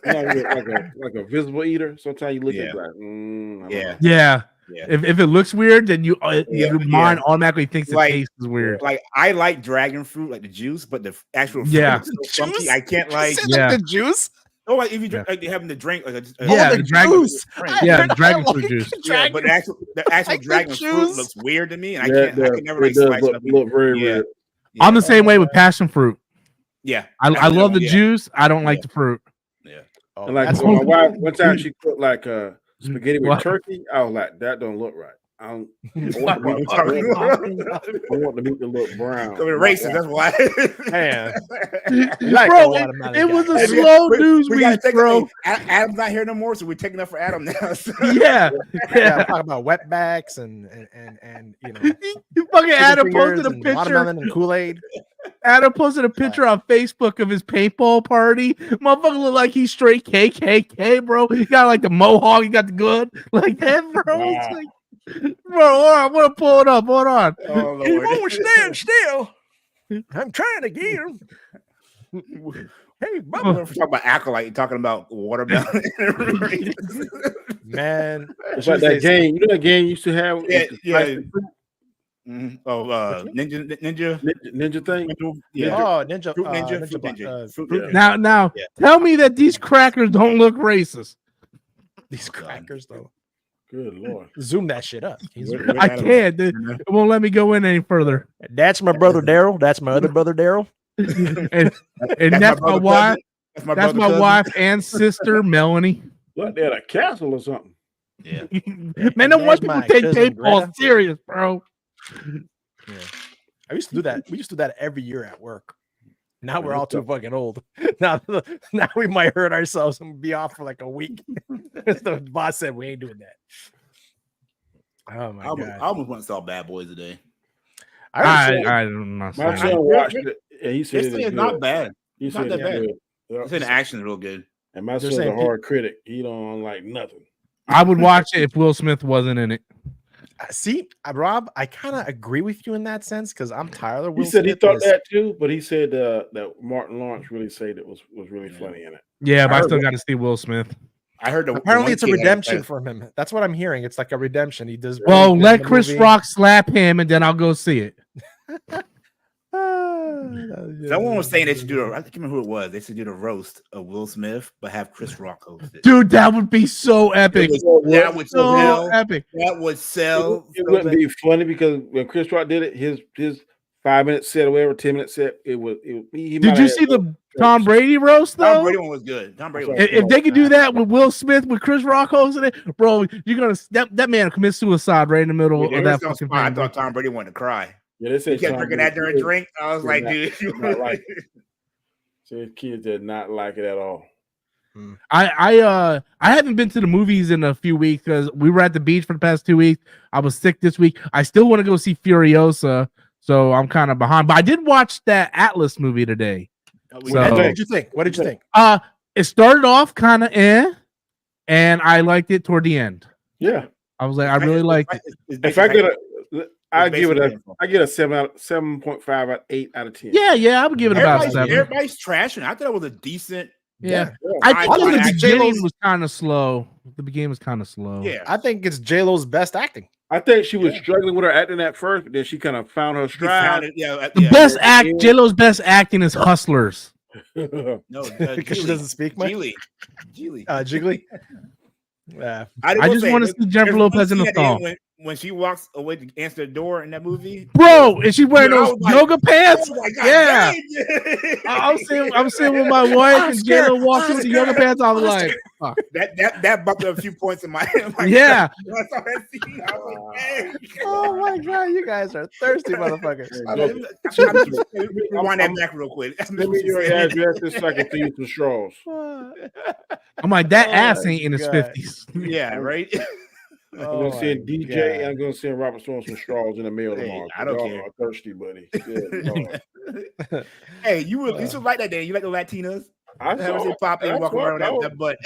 like a visible eater. Sometimes you look at Yeah. it like, I don't Yeah. know. Yeah. Yeah. If it looks weird, then your Yeah. mind automatically thinks Like- it tastes weird. Like I like dragon fruit, like the juice, but the actual fruit Yeah. is so funky. Juice? I can't like. Yeah. the juice. Oh, like if you drink, like having the drink, like Yeah, the the dragon- juice. drink. Yeah, I dragon like fruit juice. Yeah, but the actual like the dragon fruit juice. looks weird to me, and I Yeah, can't. I can never it like does slice it up. look very Yeah. red. Yeah. I'm the same way with passion fruit. Yeah, I love the Yeah. juice. I don't like Yeah. the fruit. Yeah. And like That's my what- wife, one time she put like spaghetti with Wow. turkey. I was like, that don't look right. I want the meat to look brown. So we're racist. That's why. Man, like Bro, a watermelon it was guy. a Hey, slow we news gotta week, take bro. Adam's not here no more, so we're taking up for Adam now. So. Yeah, Yeah, I'm talking about wetbacks and you know, You fucking chicken Adam fingers posted a and picture. watermelon and Kool-Aid. Adam posted a picture on Facebook of his paintball party. Motherfucker look like he's straight KKK, bro. He got like the mohawk. He got the good like that, bro. It's Wow. like, bro, hold on, I'm gonna pull it up. Hold on. Oh, He Lord. won't stand still. I'm trying to get him. Hey, We're Bubba. talking about Acolyte, talking about watermelon. Man, It's like that game. You know that game you used to have? Yeah, with the yeah. plastic fruit? Oh, ninja. Ninja thing. Yeah. Oh, Ninja. Fruit Ninja, Ninja, Fruit Ninja. Fruit Yeah. Ninja. Now, Yeah. tell me that these crackers don't look racist. These crackers, though. Good lord. Zoom that shit up. I can't. It won't let me go in any further. That's my brother Daryl. That's my other brother Daryl. And that's my brother wife. cousin. That's my cousin. wife and sister Melanie. Like they're at a castle or something. Yeah. Man, don't watch There's people my take cousin paintball Greta. serious, bro. Yeah. I used to do that. We used to do that every year at work. Now we're all too fucking old. Now we might hurt ourselves and be off for like a week. The boss said we ain't doing that. Oh my I god! almost want to saw Bad Boys today. I'm not My saying. son watched it and he said This thing it's is not good. bad. He It's said not that it's bad. good. Yeah. This in the action is real good. And my They're son's a saying hard critic. He don't like nothing. I would watch it if Will Smith wasn't in it. See, Rob, I kind of agree with you in that sense because I'm tired of Will He said he Smith thought and that too, but he said that Martin Lawrence really said it was really funny in it. Yeah, but I heard still it. got to see Will Smith. I heard the apparently one it's a kid had redemption said- for him. That's what I'm hearing. It's like a redemption. He does. Well, really good let in the Chris movie. Rock slap him, and then I'll go see it. Someone was saying they should do. I can't remember who it was. They should do the roast of Will Smith, but have Chris Rock host it. Dude, that would be so epic. That would So sell. epic. That would sell. It wouldn't be funny because when Chris Rock did it, his 5-minute set or whatever, 10-minute set, it was. He Did you see the Tom Brady roast Tom though? Brady one was good. Tom Brady. Was If they could do that with Will Smith with Chris Rock hosting it, bro, you're gonna that man commit suicide right in the middle of that fucking I thing. thought Tom Brady wanted to cry. Yeah, they He said kept Tom drinking Brady that during a drink. I was like, not- dude, not like it. So his kids did not like it at all. I haven't been to the movies in a few weeks because we were at the beach for the past 2 weeks. I was sick this week. I still want to go see Furiosa, so I'm kind of behind. But I did watch that Atlas movie today. Oh, So- What did you think? What did you think? It started off kind of and I liked it toward the end. Yeah, I was like, I really liked it. if I get I get a 7.5 out of 8 out of 10. Yeah, I would give it about Everybody's, 7. everybody's trashing. I thought it was a decent. Yeah. Yeah. I I think thought the beginning J-Lo's- was kind of slow. The beginning was kind of slow. Yeah, I think it's J-Lo's best acting. I think she was struggling with her acting at first, but then she kind of found her He stride. found it, yeah, The yeah. best J-Lo's best acting is Hustlers. No, Because she doesn't speak much. Geely. Jiggly. Yeah. I just want to see Jennifer Lopez in the thong. When she walks away to answer the door in that movie, Bro, is she wearing Dude, I those was like, yoga pants? oh my God, Yeah. dang. I'm sitting with my wife and J-Lo walks with the yoga pants. I was like, that bumped up a few points in my yeah. When I saw that scene, I was like, dang. Oh my god, you guys are thirsty motherfuckers. Rewind that back real quick. Let me your ass this so I can see some straws. I'm like, that Oh ass my ain't in his God. 50s. Yeah, right. I'm gonna send DJ and I'm gonna send Robert Stone some straws in the mail Hey, tomorrow. I don't Y'all care. are thirsty, buddy. Good Lord. Hey, you should like that day. You like the Latinas? I Have her saw say pop in and that's walk around what- that butt.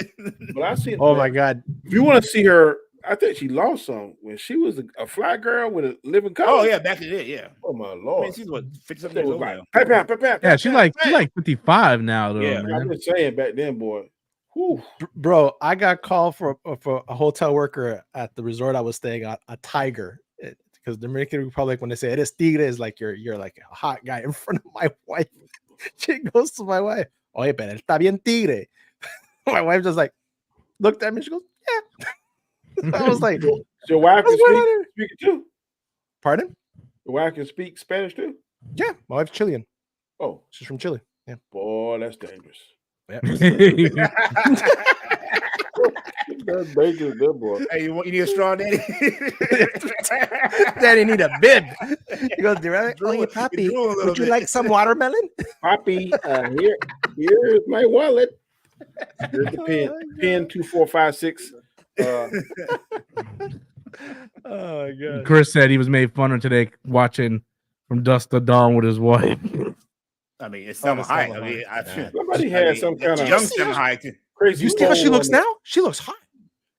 but I see. Oh my god. If you want to see her, I think she lost some when she was a fly girl with a living color. Oh yeah, back in the day, yeah. Oh my I lord. mean, she's what 50-something That years was old like, now. "Pap, pap, pap, Yeah, she's pap, like 55 now, though, Yeah, I'm man. just saying back then, boy. Whew. Bro, I got called for a hotel worker at the resort I was staying at, a tiger. Because Dominican Republic, when they say eres tigre, is like you're like a hot guy in front of my wife. She goes to my wife, oye, pero él está bien tigre. My wife just like looked at me, she goes, yeah. I was like, So your wife can "What's going on speak here?" too. Pardon? Your wife can speak Spanish too. Yeah, my wife's Chilean. Oh She's from Chile. Yeah. boy, that's dangerous. Yeah. That's dangerous, that boy. Hey, you need a straw, Daddy? Daddy need a bib. He goes, "Oh, Drool- papi, drool a little would you bit. like some watermelon?" Poppy, here's my wallet. Here's the pen 2456. Oh my god. Chris said he was made fun of today watching From Dusk to Dawn with his wife. I mean, it's Oh, Selma it's Hayek. Selma I mean, Hayek. Somebody had some kind of young see Selma how- Hayek. crazy. You see how she poll looks on now? She looks hot.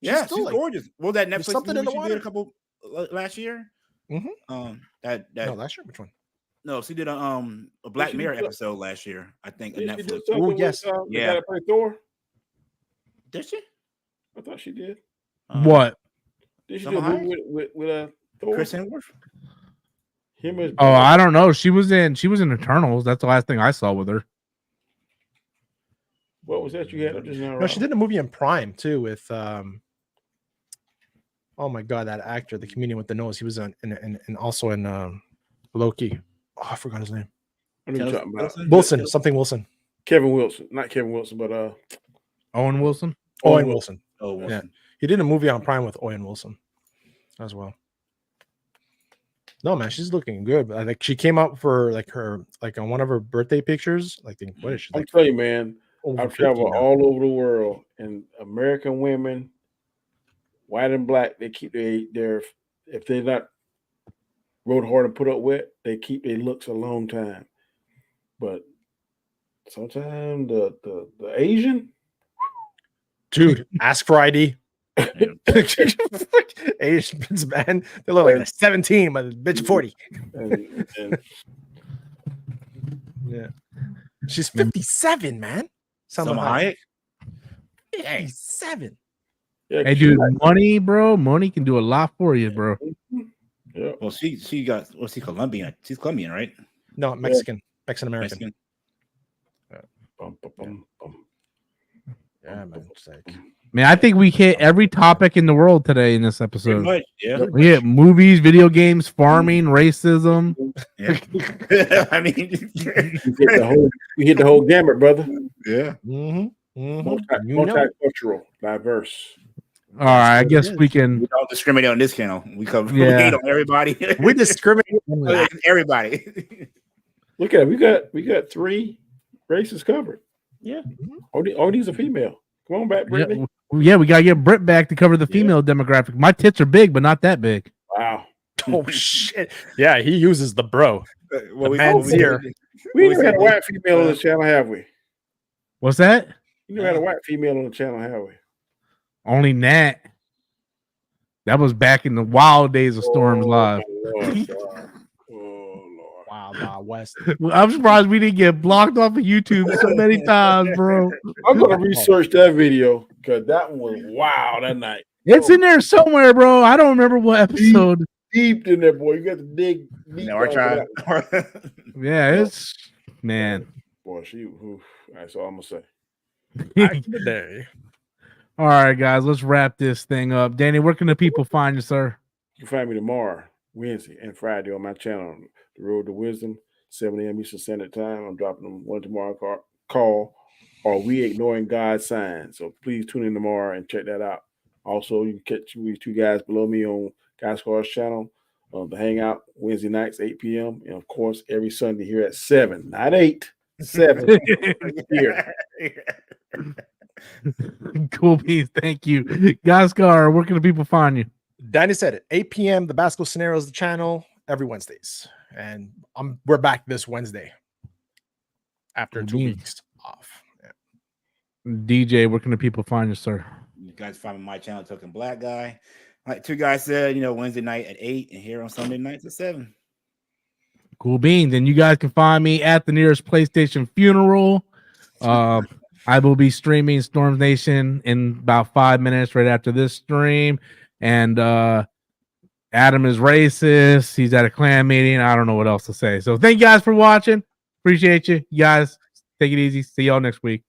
Yeah, still she's like- gorgeous. Well, that There's Netflix something in movie the she did a water. couple last year. Mhm. That No, last year. Which one? no, she did a Black she Mirror do? episode last year. I think on Did she do Netflix. something Ooh, yes. with, the Yeah. guy that played Thor? Did she? I thought she did. What? Did she Selma do a movie with Thor? Chris Hemsworth? Him as Oh, I don't know. She was in Eternals. That's the last thing I saw with her. what was that you had up just now? No, she did a movie in Prime too with oh my god, that actor, the comedian with the nose. He was in also in Loki. Oh, I forgot his name. What are you talking about? Wilson, something Wilson. Kevin Wilson, not Kevin Wilson, but Owen Wilson. Owen Wilson. Oh, Yeah. He did a movie on Prime with Owen Wilson as well. No, man, she's looking good. But like she came out for like on one of her birthday pictures. Like, what is she? I'm Like telling you, man, over I've 50 traveled now. all over the world, and American women, white and black, they keep their if they're not rode hard and put up with, they keep their looks a long time. But sometimes the Asian Dude, ask for ID. Asians, man, they look like a 17, but the bitch 40. and Yeah, she's 57, man. Selma Hayek? 57. yeah, Hey, dude, money, bro. Money can do a lot for you, bro. yeah. Well, she got what's she Colombian? She's Colombian, right? No, Mexican American. Mexican. Bum, bum, bum, bum. Yeah, man. It's like, Man, I think we hit every topic in the world today in this Pretty episode. much, yeah. We hit movies, video games, farming, racism. Yeah. I mean, We hit the whole gamut, brother. yeah. Multicultural, diverse. All right, I what it guess is. we can. We don't discriminate on this channel. We cover Yeah. we hate on everybody. we discriminate. everybody. Look at it. We got 3 races covered. Yeah. All these are female. Come on back, Brittany. Yeah, we gotta get Britt back to cover the female demographic. My tits are big, but not that big. Wow. Oh shit! Yeah, he uses the bro. Well, The man's here. We never had a white female on the channel, have we? What's that? You never had a white female on the channel, have we? Only Nat. That was back in the wild days of Storms Live. Lord, God. Oh, Lord. Wild West. I'm surprised we didn't get blocked off of YouTube so many times, bro. I'm going to research that video because that one was wow that night. It's in there somewhere, bro. I don't remember what episode. Deep in there, boy. You got to dig deep. No, we're down trying. for that. Yeah, it's man. Boy, that's all I'm going to say. Back in the day. All right, guys, let's wrap this thing up. Danny, where can the people find you, sir? You can find me tomorrow, Wednesday, and Friday on my channel, The Road to Wisdom, 7 a.m. Eastern Standard Time. I'm dropping them one tomorrow call or We Ignoring God's Signs. So please tune in tomorrow and check that out. Also, you can catch these 2 guys below me on Guy Scar's channel, the Hangout Wednesday nights, 8 p.m. And of course, every Sunday here at 7, not 8, 7 here. Cool beans. Thank you. Gascar, where can the people find you? Danny said it. 8 p.m. The Basketball Scenarios, the channel, every Wednesdays. And we're back this Wednesday after 2 weeks off. Yeah. DJ, where can the people find you, sir? You guys find my channel, Token Black Guy. Like 2 guys said, Wednesday night at 8 and here on Sunday nights at 7. Cool beans. And you guys can find me at the nearest PlayStation funeral. I will be streaming Storms Nation in about 5 minutes right after this stream. And Adam is racist. He's at a clan meeting. I don't know what else to say. So thank you guys for watching. Appreciate you. You guys, take it easy. See y'all next week.